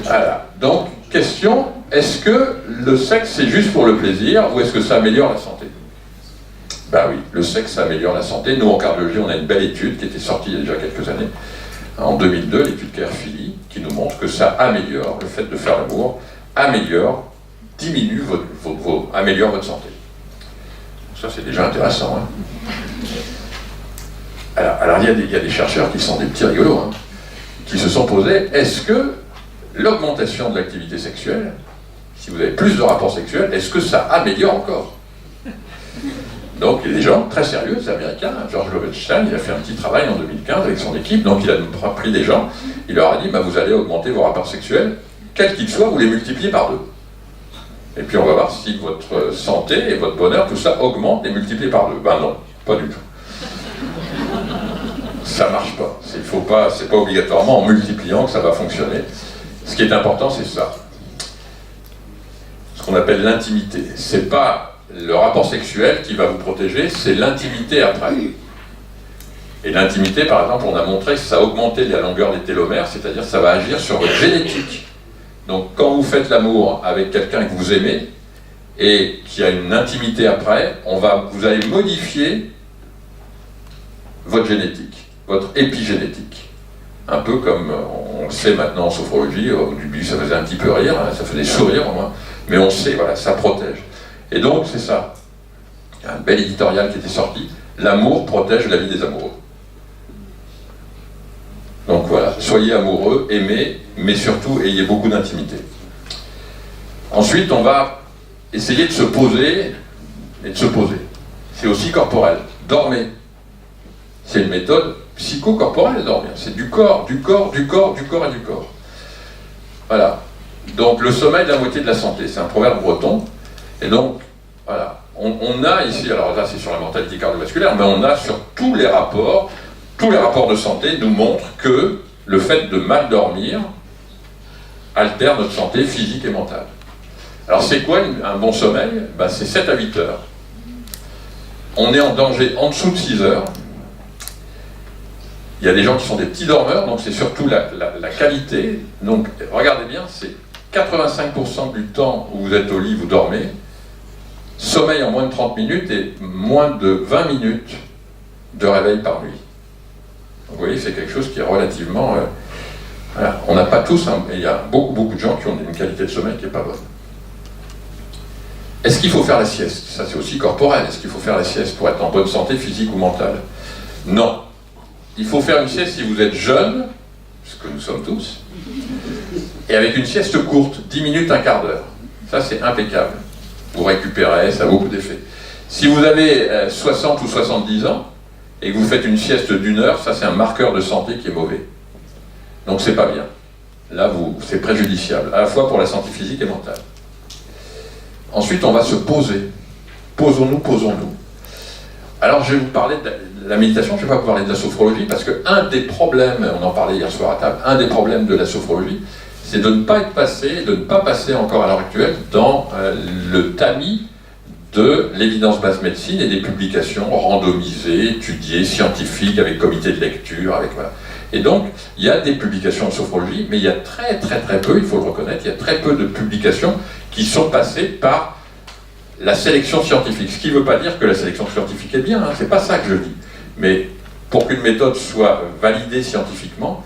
Voilà. Donc, question, est-ce que le sexe c'est juste pour le plaisir ou est-ce que ça améliore la santé? Ben oui, le sexe ça améliore la santé. Nous en cardiologie, on a une belle étude qui était sortie il y a déjà quelques années, en 2002, l'étude Caerphilly, qui nous montre que ça améliore, le fait de faire l'amour, diminue améliore votre santé. Ça c'est déjà intéressant. Hein. Alors il y a des chercheurs qui sont des petits rigolos, hein, qui se sont posés, est-ce que l'augmentation de l'activité sexuelle, si vous avez plus de rapports sexuels, est-ce que ça améliore encore? Donc il y a des gens très sérieux, c'est américain, George Lovenstein, il a fait un petit travail en 2015 avec son équipe, donc il a pris des gens, il leur a dit, vous allez augmenter vos rapports sexuels, quels qu'ils soient, vous les multipliez par 2. Et puis on va voir si votre santé et votre bonheur, tout ça augmente et multiplié par 2. Ben non, pas du tout. Ça marche pas. C'est pas obligatoirement en multipliant que ça va fonctionner. Ce qui est important, c'est ça. Ce qu'on appelle l'intimité. C'est pas le rapport sexuel qui va vous protéger, c'est l'intimité après. Et l'intimité, par exemple, on a montré que ça a augmenté la longueur des télomères, c'est-à-dire que ça va agir sur votre génétique. Donc quand vous faites l'amour avec quelqu'un que vous aimez et qui a une intimité après, vous allez modifier votre génétique, votre épigénétique. Un peu comme on le sait maintenant en sophrologie, au début ça faisait un petit peu rire, ça faisait sourire au moins, mais on sait, voilà, ça protège. Et donc c'est ça. Il y a un bel éditorial qui était sorti, l'amour protège la vie des amoureux. Donc voilà, soyez amoureux, aimez, mais surtout ayez beaucoup d'intimité. Ensuite, on va essayer de se poser et de se poser. C'est aussi corporel. Dormez. C'est une méthode psychocorporelle, dormir. C'est du corps. Voilà. Donc le sommeil est la moitié de la santé. C'est un proverbe breton. Et donc, voilà. On a ici, alors là c'est sur la mortalité cardiovasculaire, mais on a sur tous les rapports de santé nous montrent que le fait de mal dormir altère notre santé physique et mentale. Alors c'est quoi un bon sommeil? C'est 7 à 8 heures. On est en danger en dessous de 6 heures. Il y a des gens qui sont des petits dormeurs, donc c'est surtout la qualité. Donc regardez bien, c'est 85% du temps où vous êtes au lit, vous dormez. Sommeil en moins de 30 minutes et moins de 20 minutes de réveil par nuit. Vous voyez, c'est quelque chose qui est relativement... voilà. On n'a pas tous... il y a beaucoup de gens qui ont une qualité de sommeil qui n'est pas bonne. Est-ce qu'il faut faire la sieste? Ça, c'est aussi corporel. Est-ce qu'il faut faire la sieste pour être en bonne santé physique ou mentale? Non. Il faut faire une sieste si vous êtes jeune, ce que nous sommes tous, et avec une sieste courte, 10 minutes, un quart d'heure. Ça, c'est impeccable. Vous récupérez, ça a beaucoup d'effets. Si vous avez 60 ou 70 ans, et que vous faites une sieste d'1 heure, ça, c'est un marqueur de santé qui est mauvais. Donc, c'est pas bien. Là, c'est préjudiciable, à la fois pour la santé physique et mentale. Ensuite, on va se poser. Posons-nous. Alors, je vais vous parler de la méditation, je ne vais pas vous parler de la sophrologie, parce qu'un des problèmes, on en parlait hier soir à table, un des problèmes de la sophrologie, c'est de ne pas passer encore à l'heure actuelle dans le tamis de l'évidence basse médecine et des publications randomisées, étudiées, scientifiques, avec comité de lecture, voilà. Et donc, il y a des publications de sophrologie, mais il y a très peu, il faut le reconnaître, il y a très peu de publications qui sont passées par la sélection scientifique. Ce qui ne veut pas dire que la sélection scientifique est bien, hein, c'est pas ça que je dis. Mais pour qu'une méthode soit validée scientifiquement,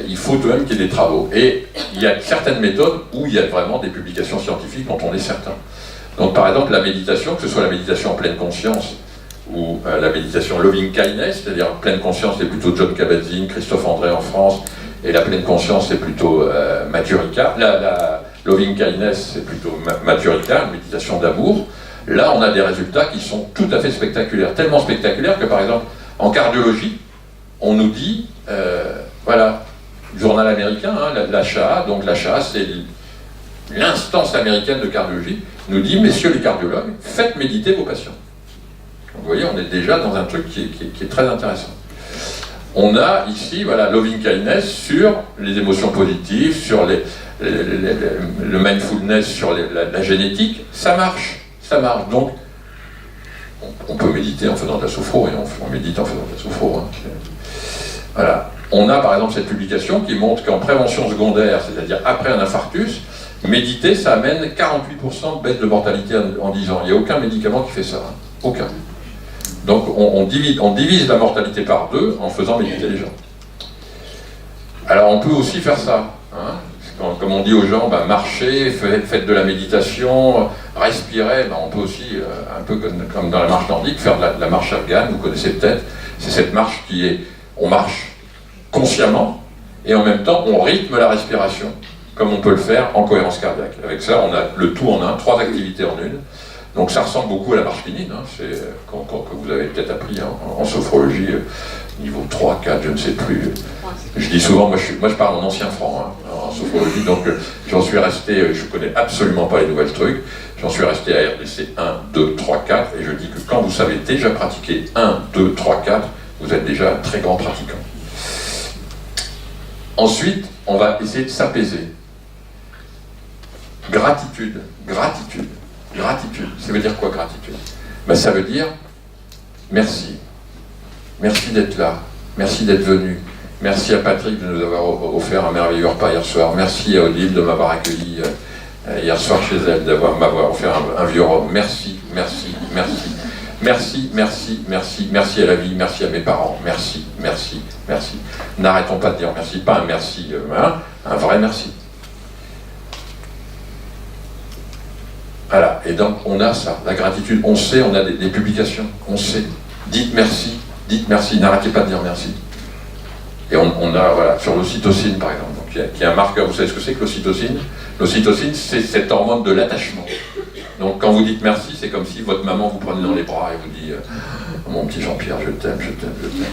il faut tout de même qu'il y ait des travaux. Et il y a certaines méthodes où il y a vraiment des publications scientifiques dont on est certain. Donc par exemple la méditation, que ce soit la méditation en pleine conscience ou la méditation loving kindness, c'est-à-dire pleine conscience c'est plutôt John Kabat-Zinn, Christophe André en France, et la pleine conscience c'est plutôt Mathieu Ricard. La loving kindness c'est plutôt Mathieu Ricard, une méditation d'amour. Là on a des résultats qui sont tout à fait spectaculaires, tellement spectaculaires que par exemple en cardiologie, on nous dit, voilà, journal américain, hein, l'ACHA, donc l'ACHA c'est l'instance américaine de cardiologie, nous dit, messieurs les cardiologues, faites méditer vos patients. Donc, vous voyez, on est déjà dans un truc qui est très intéressant. On a ici, voilà, loving kindness sur les émotions positives, sur le mindfulness, sur la génétique, ça marche. Donc, on peut méditer en faisant de la sophro, et on médite en faisant de la sophro. Hein. Voilà. On a par exemple cette publication qui montre qu'en prévention secondaire, c'est-à-dire après un infarctus, méditer, ça amène 48% de baisse de mortalité en 10 ans. Il n'y a aucun médicament qui fait ça. Hein. Aucun. Donc on divise la mortalité par 2 en faisant méditer les gens. Alors on peut aussi faire ça. Hein. Comme on dit aux gens, marchez, faites de la méditation, respirez. On peut aussi, un peu comme dans la marche nordique, faire de la marche afghane, vous connaissez peut-être. C'est cette marche on marche consciemment, et en même temps on rythme la respiration, comme on peut le faire en cohérence cardiaque. Avec ça, on a le tout en un, 3 activités en une. Donc ça ressemble beaucoup à la marche féminine, hein. C'est que vous avez peut-être appris en sophrologie, niveau 3, 4, je ne sais plus. Je dis souvent, moi je parle en ancien franc, hein, en sophrologie, donc j'en suis resté, je ne connais absolument pas les nouvelles trucs, j'en suis resté à RDC 1, 2, 3, 4, et je dis que quand vous savez déjà pratiquer 1, 2, 3, 4, vous êtes déjà un très grand pratiquant. Ensuite, on va essayer de s'apaiser. Gratitude. Ça veut dire quoi, gratitude? Ça veut dire merci. Merci d'être là. Merci d'être venu. Merci à Patrick de nous avoir offert un merveilleux repas hier soir. Merci à Odile de m'avoir accueilli hier soir chez elle, m'avoir offert un vieux rhum. Merci. Merci à la vie, merci à mes parents. Merci. N'arrêtons pas de dire merci, pas un merci, un vrai merci. Voilà, et donc on a ça, la gratitude, on sait, on a des publications, on sait. Dites merci, n'arrêtez pas de dire merci. Et on a, voilà, sur l'ocytocine par exemple, donc, qui est un marqueur, vous savez ce que c'est que l'ocytocine? L'ocytocine, c'est cette hormone de l'attachement. Donc quand vous dites merci, c'est comme si votre maman vous prenait dans les bras et vous dit mon petit Jean-Pierre, je t'aime.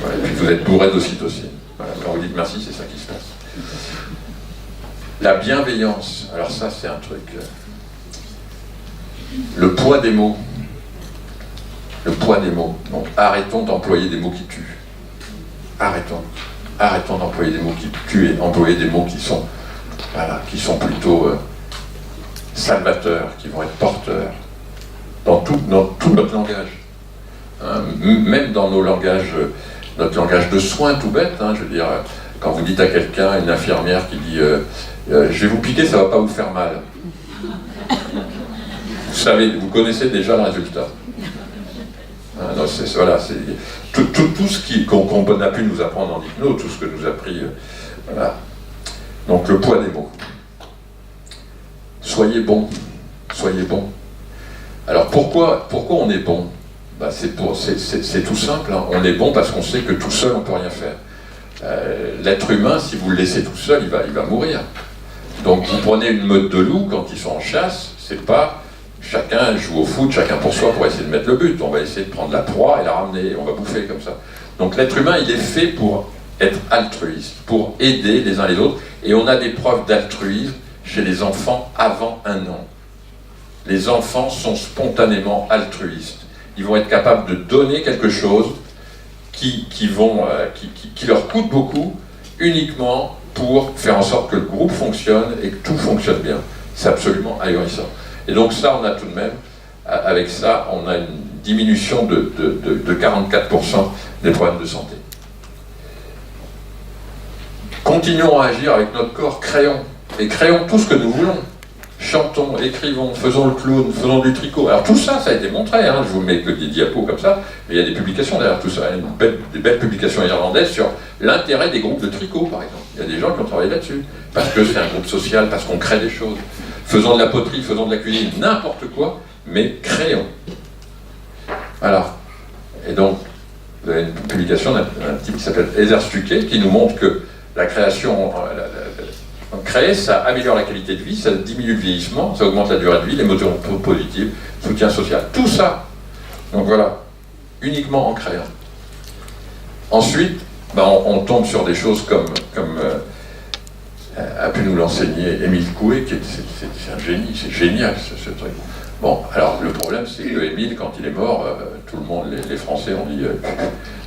Voilà, et puis vous êtes bourré d'ocytocine. Voilà, quand vous dites merci, c'est ça qui se passe. La bienveillance, alors ça c'est un truc... Le poids des mots. Donc arrêtons d'employer des mots qui tuent. Arrêtons d'employer des mots qui tuent et employer des mots qui sont plutôt salvateurs, qui vont être porteurs dans tout notre langage. Hein, même dans notre langage de soins tout bête, hein, je veux dire, quand vous dites à quelqu'un, une infirmière qui dit je vais vous piquer, ça va pas vous faire mal. Vous savez, vous connaissez déjà le résultat. Hein, non, tout ce qu'on a pu nous apprendre en hypnose, tout ce que nous a pris. Voilà. Donc le poids des mots. Soyez bon, soyez bon. Alors pourquoi on est bon? C'est tout simple, hein. On est bon parce qu'on sait que tout seul on ne peut rien faire. L'être humain, si vous le laissez tout seul, il va mourir. Donc vous prenez une meute de loups quand ils sont en chasse, c'est pas chacun joue au foot, chacun pour soi pour essayer de mettre le but. On va essayer de prendre la proie et la ramener, on va bouffer comme ça. Donc l'être humain, il est fait pour être altruiste, pour aider les uns les autres, et on a des preuves d'altruisme chez les enfants avant 1 an. Les enfants sont spontanément altruistes. Ils vont être capables de donner quelque chose qui leur coûte beaucoup, uniquement pour faire en sorte que le groupe fonctionne et que tout fonctionne bien. C'est absolument ahurissant. Et donc ça, on a tout de même, avec ça, on a une diminution de 44% des problèmes de santé. Continuons à agir avec notre corps, créons. Et créons tout ce que nous voulons. Chantons, écrivons, faisons le clown, faisons du tricot. Alors tout ça, ça a été montré, hein. Je vous mets que des diapos comme ça, mais il y a des publications derrière tout ça, des belles publications irlandaises sur l'intérêt des groupes de tricot, par exemple. Il y a des gens qui ont travaillé là-dessus, parce que c'est un groupe social, parce qu'on crée des choses. Faisons de la poterie, faisons de la cuisine, n'importe quoi, mais créons. Voilà. Et donc, vous avez une publication d'un type qui s'appelle Heather Stuckey, qui nous montre que la création... créer, ça améliore la qualité de vie, ça diminue le vieillissement, ça augmente la durée de vie, l'émotion positive, soutien social, tout ça. Donc voilà, uniquement en créant. Ensuite, on tombe sur des choses comme a pu nous l'enseigner Émile Coué, c'est un génie, c'est génial ce truc. Bon, alors le problème c'est que Émile, quand il est mort, tout le monde, les Français ont dit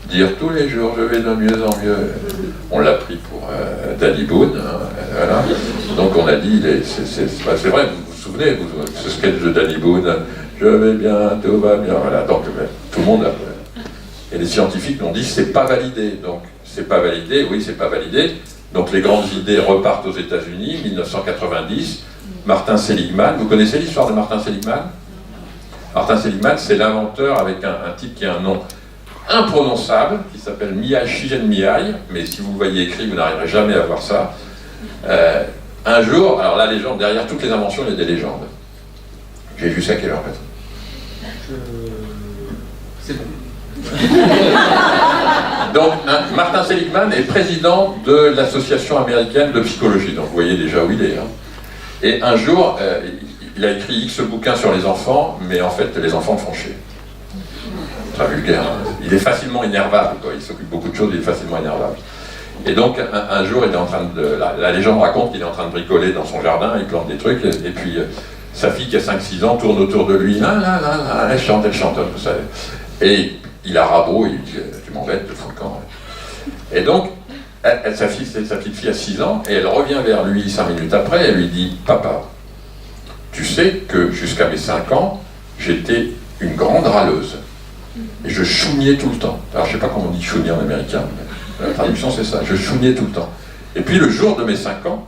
dire tous les jours je vais de mieux en mieux. On l'a pris pour Danny Boone, hein, voilà. Donc on a dit, c'est vrai, vous vous souvenez, ce sketch de Danny Boone, je vais bien, tout va bien, voilà. Donc tout le monde a... Et les scientifiques l'ont dit, c'est pas validé. Donc c'est pas validé, oui c'est pas validé. Donc les grandes idées repartent aux États-Unis, 1990. Martin Seligman, vous connaissez l'histoire de Martin Seligman? Martin Seligman, c'est l'inventeur avec un type qui a un nom imprononçable, qui s'appelle Mihai Csikszentmihalyi, mais si vous le voyez écrit, vous n'arriverez jamais à voir ça. Un jour, alors la légende, derrière toutes les inventions, il y a des légendes. J'ai vu ça à quelle heure, en fait? C'est bon. Donc, Martin Seligman est président de l'Association américaine de psychologie, donc vous voyez déjà où il est. Hein. Et un jour, il a écrit X bouquins sur les enfants, mais en fait, les enfants le font chier. Très vulgaire. Hein. Il est facilement énervable, quoi. Il s'occupe beaucoup de choses, il est facilement énervable. Et donc, un jour, il est en train de... La légende raconte qu'il est en train de bricoler dans son jardin, il plante des trucs, et puis sa fille qui a 5-6 ans tourne autour de lui, elle chante, tout ça. Et il a rabot, il dit, tu m'embêtes, je fous le camp. Et donc, sa petite fille a 6 ans, et elle revient vers lui 5 minutes après, et lui dit, papa, tu sais que jusqu'à mes 5 ans, j'étais une grande râleuse. Et je chougnais tout le temps. Alors je sais pas comment on dit chougner en américain, mais la traduction c'est ça, je chougnais tout le temps. Et puis le jour de mes 5 ans,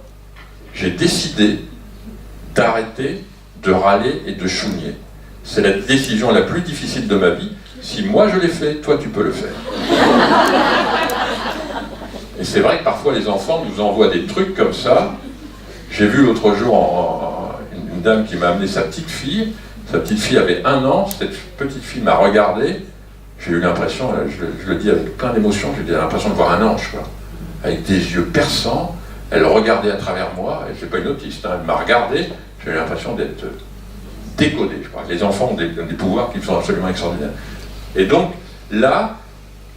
j'ai décidé d'arrêter de râler et de chougner. C'est la décision la plus difficile de ma vie. Si moi je l'ai fait, toi tu peux le faire. Et c'est vrai que parfois les enfants nous envoient des trucs comme ça. J'ai vu l'autre jour une dame qui m'a amené sa petite fille. Sa petite fille avait 1 an, cette petite fille m'a regardé, j'ai eu l'impression, je le dis avec plein d'émotion, j'ai eu l'impression de voir un ange, quoi. Avec des yeux perçants, elle regardait à travers moi, et c'est pas une autiste, hein, elle m'a regardé, j'ai eu l'impression d'être décodé, je crois. Les enfants ont des pouvoirs qui sont absolument extraordinaires. Et donc, là,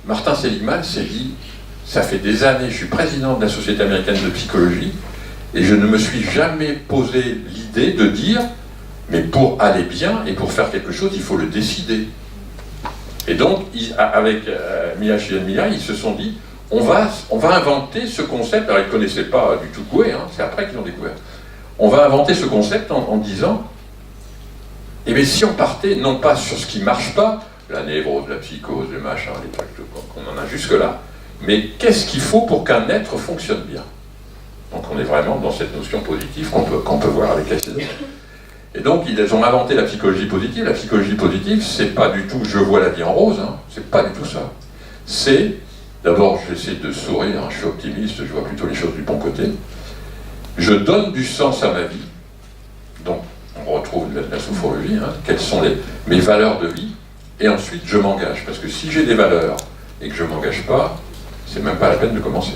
Martin Seligman s'est dit, ça fait des années, je suis président de la Société américaine de psychologie, et je ne me suis jamais posé l'idée de dire, mais pour aller bien et pour faire quelque chose, il faut le décider. Et donc, avec Mihai Csikszentmihalyi, ils se sont dit, on va inventer ce concept. Alors, ils ne connaissaient pas du tout Coué, hein, c'est après qu'ils l'ont découvert. On va inventer ce concept en disant, eh bien, si on partait, non pas sur ce qui ne marche pas, la névrose, la psychose, le machin, les trucs qu'on en a jusque-là, mais qu'est-ce qu'il faut pour qu'un être fonctionne bien? Donc, on est vraiment dans cette notion positive qu'on peut voir avec Caicedo. Et donc, ils ont inventé la psychologie positive. La psychologie positive, c'est pas du tout « je vois la vie en rose », hein. C'est pas du tout ça. c'est, d'abord j'essaie de sourire, hein, je suis optimiste, je vois plutôt les choses du bon côté, je donne du sens à ma vie, donc on retrouve la sophrologie, hein, quelles sont mes valeurs de vie, et ensuite je m'engage, parce que si j'ai des valeurs et que je ne m'engage pas, c'est même pas la peine de commencer.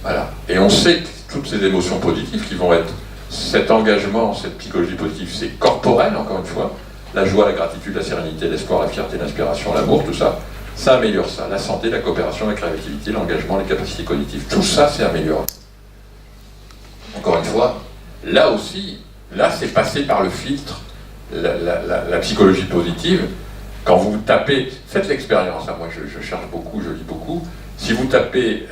Voilà. Et on sait que toutes ces émotions positives qui vont être, cet engagement, cette psychologie positive, c'est corporel, encore une fois, la joie, la gratitude, la sérénité, l'espoir, la fierté, l'inspiration, l'amour, tout ça, ça améliore ça. La santé, la coopération, la créativité, l'engagement, les capacités cognitives, tout ça, c'est amélioré. Encore une fois, là aussi, là, c'est passé par le filtre, la psychologie positive. Quand vous tapez, faites l'expérience, hein, moi je cherche beaucoup, je lis beaucoup, si vous tapez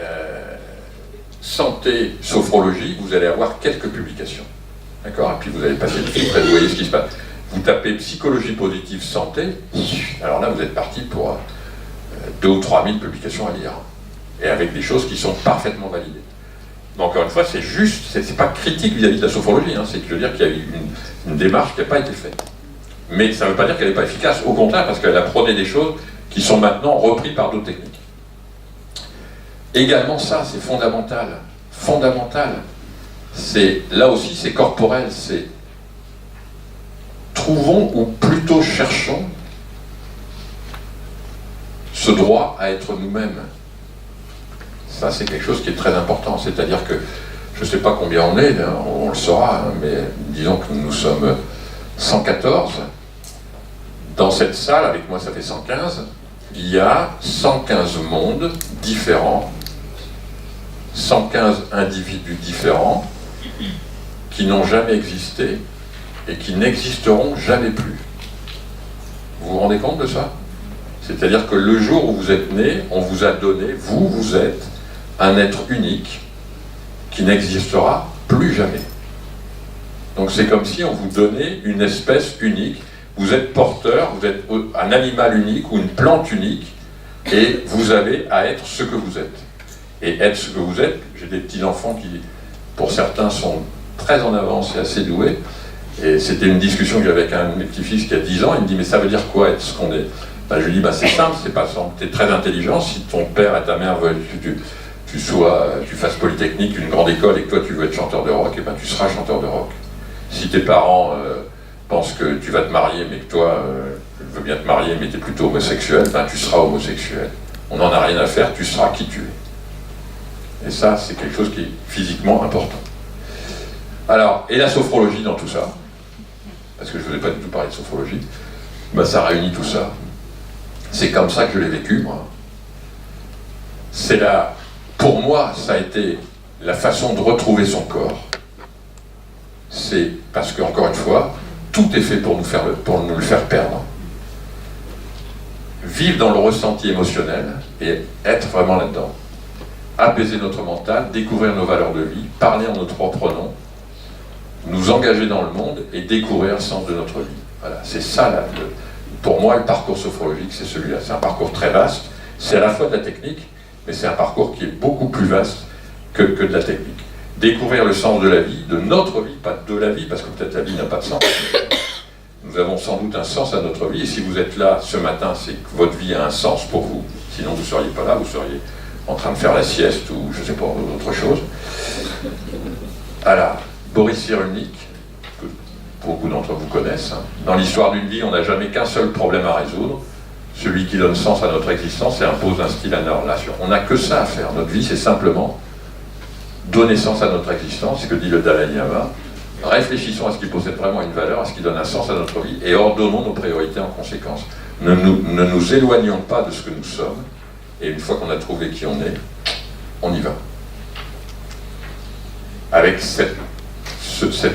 santé, sophrologie, vous allez avoir quelques publications. D'accord? Et puis vous allez passer le filtre et vous voyez ce qui se passe. Vous tapez psychologie positive santé, alors là vous êtes parti pour 2 ou 3 000 publications à lire. Et avec des choses qui sont parfaitement validées. Mais encore une fois, c'est juste, c'est pas critique vis-à-vis de la sophrologie, hein, c'est que je veux dire qu'il y a eu une démarche qui n'a pas été faite. Mais ça ne veut pas dire qu'elle n'est pas efficace, au contraire, parce qu'elle a prôné des choses qui sont maintenant reprises par d'autres techniques. Également ça, c'est fondamental. Fondamental. Là aussi, c'est corporel, c'est trouvons ou plutôt cherchons ce droit à être nous-mêmes. Ça, c'est quelque chose qui est très important. C'est-à-dire que, je ne sais pas combien on est, on le saura, hein, mais disons que nous sommes 114. Dans cette salle, avec moi ça fait 115, il y a 115 mondes différents, 115 individus différents, qui n'ont jamais existé et qui n'existeront jamais plus. Vous vous rendez compte de ça? C'est-à-dire que le jour où vous êtes né, on vous a donné, vous êtes un être unique qui n'existera plus jamais. Donc c'est comme si on vous donnait une espèce unique. Vous êtes porteur, vous êtes un animal unique ou une plante unique, et vous avez à être ce que vous êtes. Et être ce que vous êtes, j'ai des petits-enfants qui, pour certains, sont très en avance et assez doués, et c'était une discussion que j'avais avec un de mes petits-fils qui a 10 ans, il me dit « mais ça veut dire quoi être ce qu'on est ?» Ben, je lui dis bah, « c'est simple, c'est pas simple, tu es très intelligent, si ton père et ta mère veulent que tu fasses Polytechnique, une grande école, et que toi tu veux être chanteur de rock, et ben tu seras chanteur de rock. Si tes parents pensent que tu vas te marier, mais que toi, tu veux bien te marier, mais tu es plutôt homosexuel, ben tu seras homosexuel. On n'en a rien à faire, tu seras qui tu es. » Et ça, c'est quelque chose qui est physiquement important. Alors, et la sophrologie dans tout ça, parce que je ne voulais pas du tout parler de sophrologie, ben ça réunit tout ça. C'est comme ça que je l'ai vécu, moi. C'est là, pour moi, ça a été la façon de retrouver son corps. C'est parce que, encore une fois, tout est fait pour nous le faire perdre. Vivre dans le ressenti émotionnel et être vraiment là-dedans. Apaiser notre mental, découvrir nos valeurs de vie, parler en notre propre nom, nous engager dans le monde et découvrir le sens de notre vie. Voilà, c'est ça, là, pour moi, le parcours sophrologique, c'est celui-là. C'est un parcours très vaste, c'est à la fois de la technique, mais c'est un parcours qui est beaucoup plus vaste que de la technique. Découvrir le sens de la vie, de notre vie, pas de la vie, parce que peut-être la vie n'a pas de sens. Nous avons sans doute un sens à notre vie, et si vous êtes là ce matin, c'est que votre vie a un sens pour vous. Sinon, vous ne seriez pas là, vous seriez en train de faire la sieste ou je ne sais pas, autre chose. Alors, Boris Cyrulnik, que beaucoup d'entre vous connaissent, hein. Dans l'histoire d'une vie, on n'a jamais qu'un seul problème à résoudre, celui qui donne sens à notre existence et impose un style à nos relations. On n'a que ça à faire. Notre vie, c'est simplement donner sens à notre existence, ce que dit le Dalai Lama. Réfléchissons à ce qui possède vraiment une valeur, à ce qui donne un sens à notre vie, et ordonnons nos priorités en conséquence. Ne nous éloignons pas de ce que nous sommes, et une fois qu'on a trouvé qui on est, on y va. Avec cette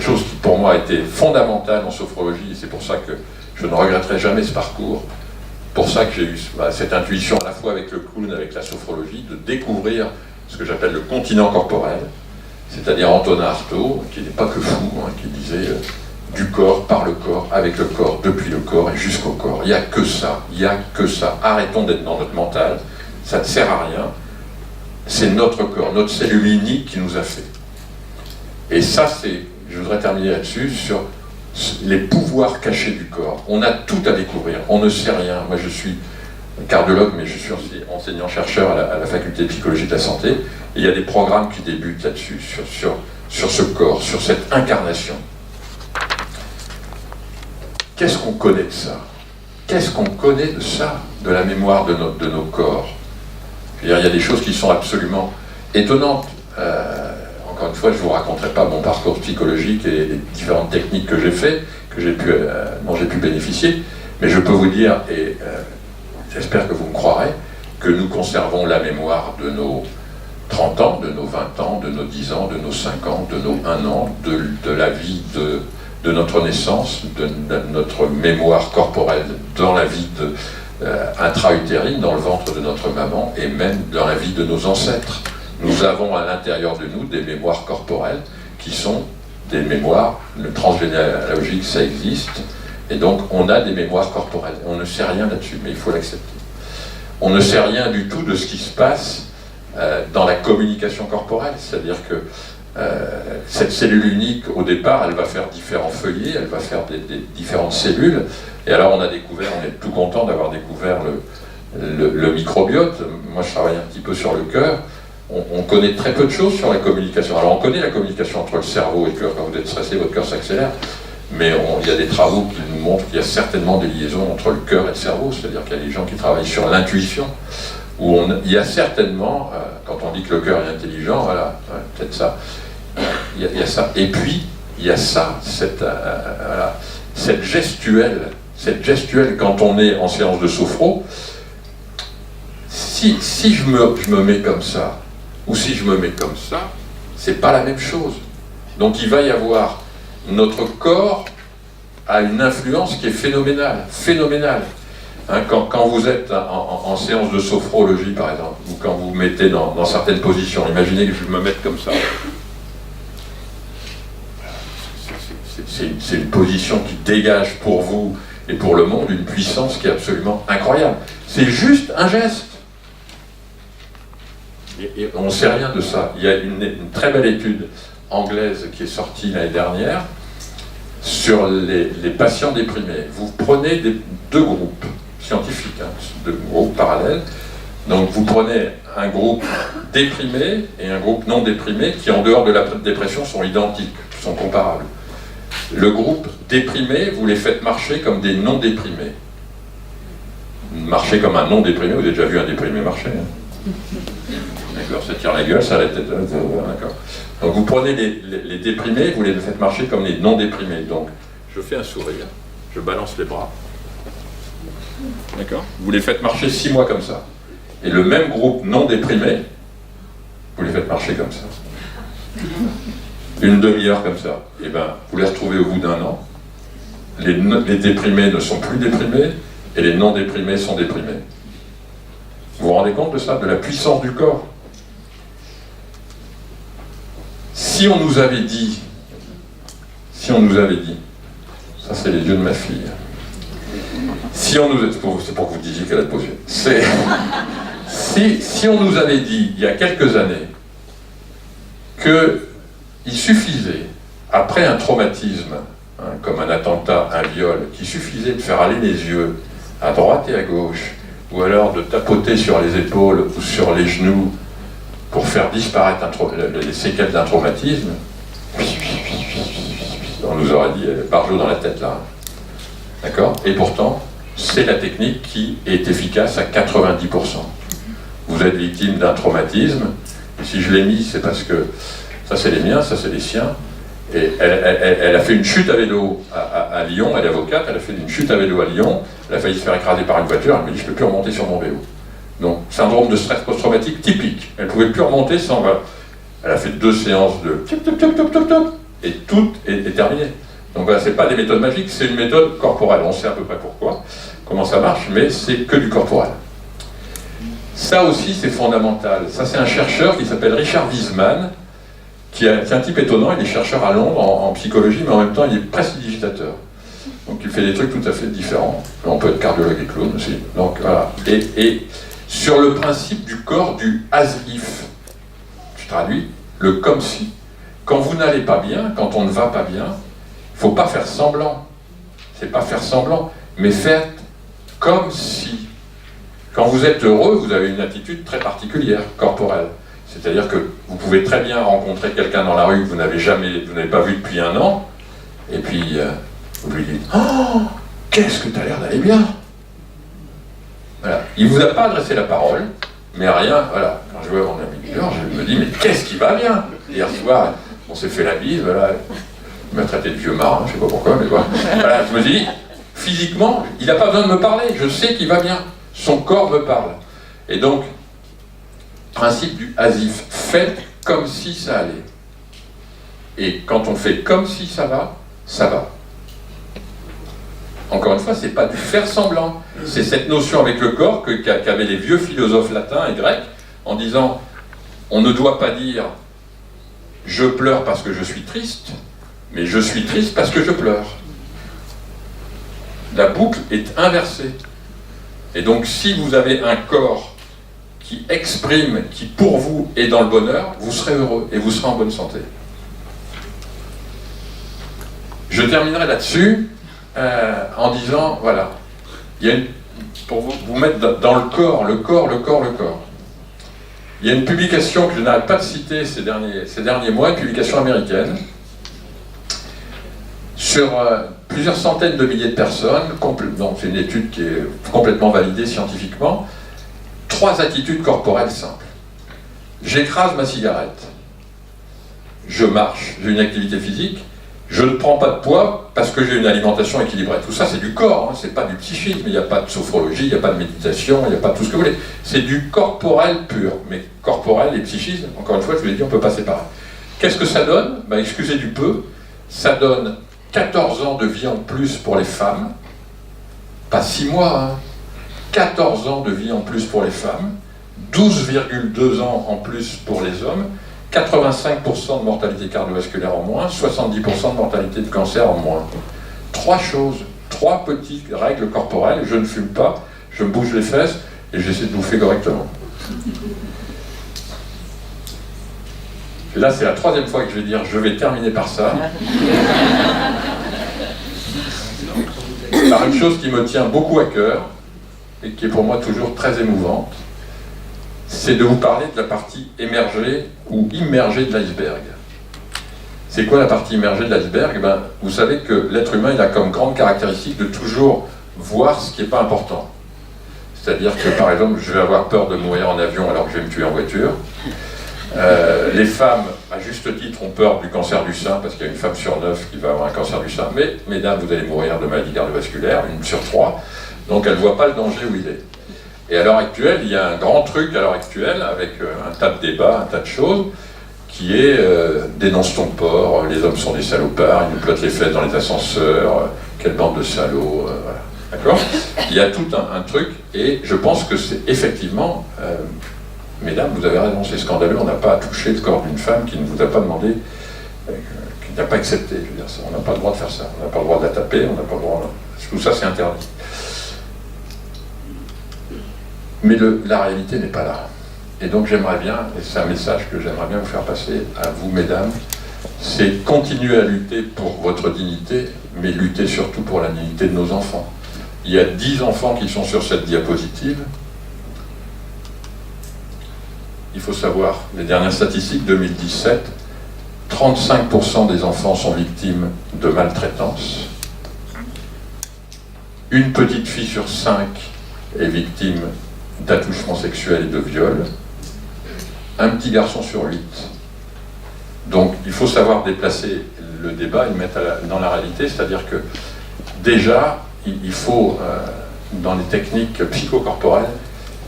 chose qui pour moi a été fondamentale en sophrologie, et c'est pour ça que je ne regretterai jamais ce parcours, pour ça que j'ai eu cette intuition à la fois avec le clown, avec la sophrologie, de découvrir ce que j'appelle le continent corporel, c'est-à-dire Antonin Artaud, qui n'est pas que fou, hein, qui disait du corps, par le corps, avec le corps, depuis le corps et jusqu'au corps. Il n'y a que ça, il n'y a que ça. Arrêtons d'être dans notre mental, ça ne sert à rien. C'est notre corps, notre cellule unique qui nous a fait. Et ça, je voudrais terminer là-dessus, sur les pouvoirs cachés du corps. On a tout à découvrir, on ne sait rien. Moi, je suis cardiologue, mais je suis aussi enseignant-chercheur à la faculté de psychologie de la santé. Et il y a des programmes qui débutent là-dessus, sur ce corps, sur cette incarnation. Qu'est-ce qu'on connaît de ça? Qu'est-ce qu'on connaît de ça, de la mémoire de nos corps? Je veux dire, il y a des choses qui sont absolument étonnantes. Encore une fois, je ne vous raconterai pas mon parcours psychologique et les différentes techniques que j'ai fait, dont j'ai pu bénéficier, mais je peux vous dire, et j'espère que vous me croirez, que nous conservons la mémoire de nos 30 ans, de nos 20 ans, de nos 10 ans, de nos 5 ans, de nos 1 an, de la vie de notre naissance, de notre mémoire corporelle dans la vie intra-utérine, dans le ventre de notre maman, et même dans la vie de nos ancêtres. Nous avons à l'intérieur de nous des mémoires corporelles qui sont des mémoires, le transgénéalogique, ça existe, et donc on a des mémoires corporelles. On ne sait rien là-dessus, mais il faut l'accepter. On ne sait rien du tout de ce qui se passe dans la communication corporelle, c'est-à-dire que cette cellule unique, au départ, elle va faire différents feuillets, elle va faire des différentes cellules, et alors on a découvert, on est tout content d'avoir découvert le microbiote. Moi je travaille un petit peu sur le cœur. On connaît très peu de choses sur la communication. Alors on connaît la communication entre le cerveau et le cœur. Quand vous êtes stressé, votre cœur s'accélère. Mais il y a des travaux qui nous montrent qu'il y a certainement des liaisons entre le cœur et le cerveau. C'est-à-dire qu'il y a des gens qui travaillent sur l'intuition. Il y a certainement, quand on dit que le cœur est intelligent, voilà, peut-être ça. Il y a ça. Et puis, il y a ça, cette gestuelle, quand on est en séance de sophro, si je me mets comme ça, ou si je me mets comme ça, c'est pas la même chose. Donc il va y avoir, notre corps a une influence qui est phénoménale. Hein, quand vous êtes en séance de sophrologie, par exemple, ou quand vous vous mettez dans certaines positions, imaginez que je me mette comme ça. C'est une position qui dégage pour vous et pour le monde une puissance qui est absolument incroyable. C'est juste un geste. Et on ne sait rien de ça. Il y a une très belle étude anglaise qui est sortie l'année dernière sur les patients déprimés. Vous prenez deux groupes scientifiques, deux groupes parallèles. Donc vous prenez un groupe déprimé et un groupe non déprimé qui, en dehors de la dépression, sont identiques, sont comparables. Le groupe déprimé, vous les faites marcher comme des non déprimés. Marcher comme un non déprimé, vous avez déjà vu un déprimé marcher, hein. D'accord, ça tire la gueule, ça a la tête. D'accord. Donc vous prenez les déprimés, vous les faites marcher comme les non déprimés. Donc je fais un sourire, je balance les bras. D'accord. Vous les faites marcher 6 mois comme ça. Et le même groupe non déprimé, vous les faites marcher comme ça. Une demi-heure comme ça. Et bien, vous les retrouvez au bout d'un an. Les déprimés ne sont plus déprimés et les non déprimés sont déprimés. Vous vous rendez compte de ça, de la puissance du corps? Si on nous avait dit, ça c'est les yeux de ma fille, c'est pour que vous disiez qu'elle a posé. Si on nous avait dit, il y a quelques années, qu'il suffisait, après un traumatisme, comme un attentat, un viol, qu'il suffisait de faire aller les yeux à droite et à gauche, ou alors de tapoter sur les épaules ou sur les genoux pour faire disparaître les séquelles d'un traumatisme, on nous aurait dit barjot dans la tête là. D'accord? Et pourtant, c'est la technique qui est efficace à 90%. Vous êtes victime d'un traumatisme, et si je l'ai mis, c'est parce que ça c'est les miens, ça c'est les siens. Et elle a fait une chute à vélo à Lyon, elle est avocate, elle a fait une chute à vélo à Lyon, elle a failli se faire écraser par une voiture, elle me dit je ne peux plus remonter sur mon vélo. Donc, syndrome de stress post-traumatique typique. Elle ne pouvait plus remonter sans... Elle a fait 2 séances de... Et tout est terminé. Donc voilà, ce n'est pas des méthodes magiques, c'est une méthode corporelle. On sait à peu près pourquoi, comment ça marche, mais c'est que du corporel. Ça aussi, c'est fondamental. Ça, c'est un chercheur qui s'appelle Richard Wiseman, qui est un type étonnant. Il est chercheur à Londres en psychologie, mais en même temps, il est prestidigitateur. Donc il fait des trucs tout à fait différents. On peut être cardiologue et clown aussi. Donc voilà. Et sur le principe du corps du as if, je traduis, le comme si. Quand vous n'allez pas bien, quand on ne va pas bien, il ne faut pas faire semblant. C'est pas faire semblant, mais faire comme si Quand vous êtes heureux, vous avez une attitude très particulière, corporelle. C'est-à-dire que vous pouvez très bien rencontrer quelqu'un dans la rue que vous n'avez pas vu depuis un an, et puis vous lui dites « Oh, qu'est-ce que tu as l'air d'aller bien !» Voilà. Il ne vous a pas adressé la parole, mais rien, voilà. Quand je vois mon ami Georges, je me dis « Mais qu'est-ce qui va bien ?» Hier soir, on s'est fait la bise, voilà. Il m'a traité de vieux marin, je ne sais pas pourquoi, mais voilà. Voilà, je me dis, physiquement, il n'a pas besoin de me parler, je sais qu'il va bien. Son corps me parle. Et donc, principe du asif, faites comme si ça allait. Et quand on fait comme si ça va, ça va. Encore une fois, ce n'est pas du faire semblant. C'est cette notion avec le corps qu'avaient les vieux philosophes latins et grecs, en disant, on ne doit pas dire « je pleure parce que je suis triste », mais je suis triste parce que je pleure. La boucle est inversée. Et donc, si vous avez un corps qui exprime, qui pour vous est dans le bonheur, vous serez heureux et vous serez en bonne santé. Je terminerai là-dessus en disant, voilà, il y a pour vous mettre dans le corps. Il y a une publication que je n'arrête pas de citer ces derniers mois, une publication américaine, sur plusieurs centaines de milliers de personnes, donc c'est une étude qui est complètement validée scientifiquement, 3 attitudes corporelles simples. J'écrase ma cigarette, je marche, j'ai une activité physique, je ne prends pas de poids parce que j'ai une alimentation équilibrée. Tout ça c'est du corps, hein, c'est pas du psychisme, il n'y a pas de sophrologie, il n'y a pas de méditation, il n'y a pas tout ce que vous voulez. C'est du corporel pur, mais corporel et psychisme, encore une fois je vous l'ai dit, on ne peut pas séparer. Qu'est-ce que ça donne? Excusez du peu, ça donne 14 ans de vie en plus pour les femmes, pas 6 mois, hein. 14 ans de vie en plus pour les femmes, 12,2 ans en plus pour les hommes, 85% de mortalité cardiovasculaire en moins, 70% de mortalité de cancer en moins. 3 choses, 3 petites règles corporelles, je ne fume pas, je me bouge les fesses et j'essaie de bouffer correctement. Là, c'est la 3e fois que je vais dire, je vais terminer par ça. Par une chose qui me tient beaucoup à cœur, et qui est pour moi toujours très émouvante, c'est de vous parler de la partie émergée ou immergée de l'iceberg. C'est quoi la partie immergée de l'iceberg? Vous savez que l'être humain, il a comme grande caractéristique de toujours voir ce qui n'est pas important. C'est-à-dire que, par exemple, je vais avoir peur de mourir en avion alors que je vais me tuer en voiture. Les femmes, à juste titre, ont peur du cancer du sein, parce qu'il y a une femme sur 9 qui va avoir un cancer du sein. Mais, mesdames, vous allez mourir de maladie cardiovasculaire, 1 sur 3. Donc elles ne voient pas le danger où il est. Et à l'heure actuelle, il y a un grand truc à l'heure actuelle, avec un tas de débats, un tas de choses, qui est dénonce ton porc, les hommes sont des salopards, ils nous plottent les fesses dans les ascenseurs, quelle bande de salauds, voilà. D'accord? Il y a tout un truc, et je pense que c'est effectivement, mesdames, vous avez raison, c'est scandaleux, on n'a pas à toucher le corps d'une femme qui ne vous a pas demandé, qui n'a pas accepté, je veux dire, on n'a pas le droit de faire ça, on n'a pas le droit de la taper, on n'a pas le droit, tout ça c'est interdit. Mais la réalité n'est pas là. Et donc j'aimerais bien, et c'est un message que j'aimerais bien vous faire passer à vous, mesdames, c'est continuer à lutter pour votre dignité, mais lutter surtout pour la dignité de nos enfants. Il y a 10 enfants qui sont sur cette diapositive. Il faut savoir, les dernières statistiques 2017, 35% des enfants sont victimes de maltraitance. Une petite fille sur 5 est victime d'attouchement sexuel et de viol, un petit garçon sur 8. Donc il faut savoir déplacer le débat et le mettre dans la réalité, c'est-à-dire que déjà, il faut, dans les techniques psychocorporelles,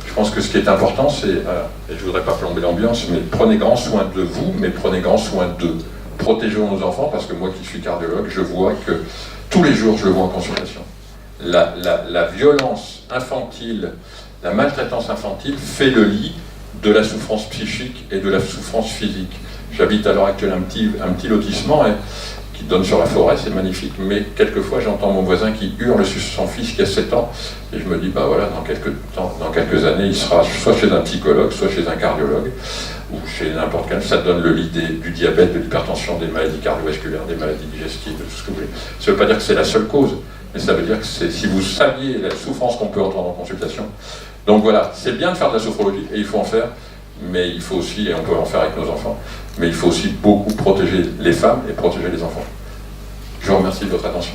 je pense que ce qui est important, c'est, et je ne voudrais pas plomber l'ambiance, mais prenez grand soin de vous, mais prenez grand soin d'eux. Protégeons nos enfants, parce que moi qui suis cardiologue, je vois que tous les jours, je le vois en consultation. La violence infantile, la maltraitance infantile fait le lit de la souffrance psychique et de la souffrance physique. J'habite à l'heure actuelle un petit lotissement qui donne sur la forêt, c'est magnifique, mais quelquefois j'entends mon voisin qui hurle sur son fils qui a 7 ans, et je me dis, voilà, dans quelques années, il sera soit chez un psychologue, soit chez un cardiologue, ou chez n'importe quel, ça donne le lit du diabète, de l'hypertension, des maladies cardiovasculaires, des maladies digestives, de tout ce que vous voulez. Ça ne veut pas dire que c'est la seule cause, mais ça veut dire que si vous saviez la souffrance qu'on peut entendre en consultation, Donc voilà, c'est bien de faire de la sophrologie, et il faut en faire, mais il faut aussi, et on peut en faire avec nos enfants, mais il faut aussi beaucoup protéger les femmes et protéger les enfants. Je vous remercie de votre attention.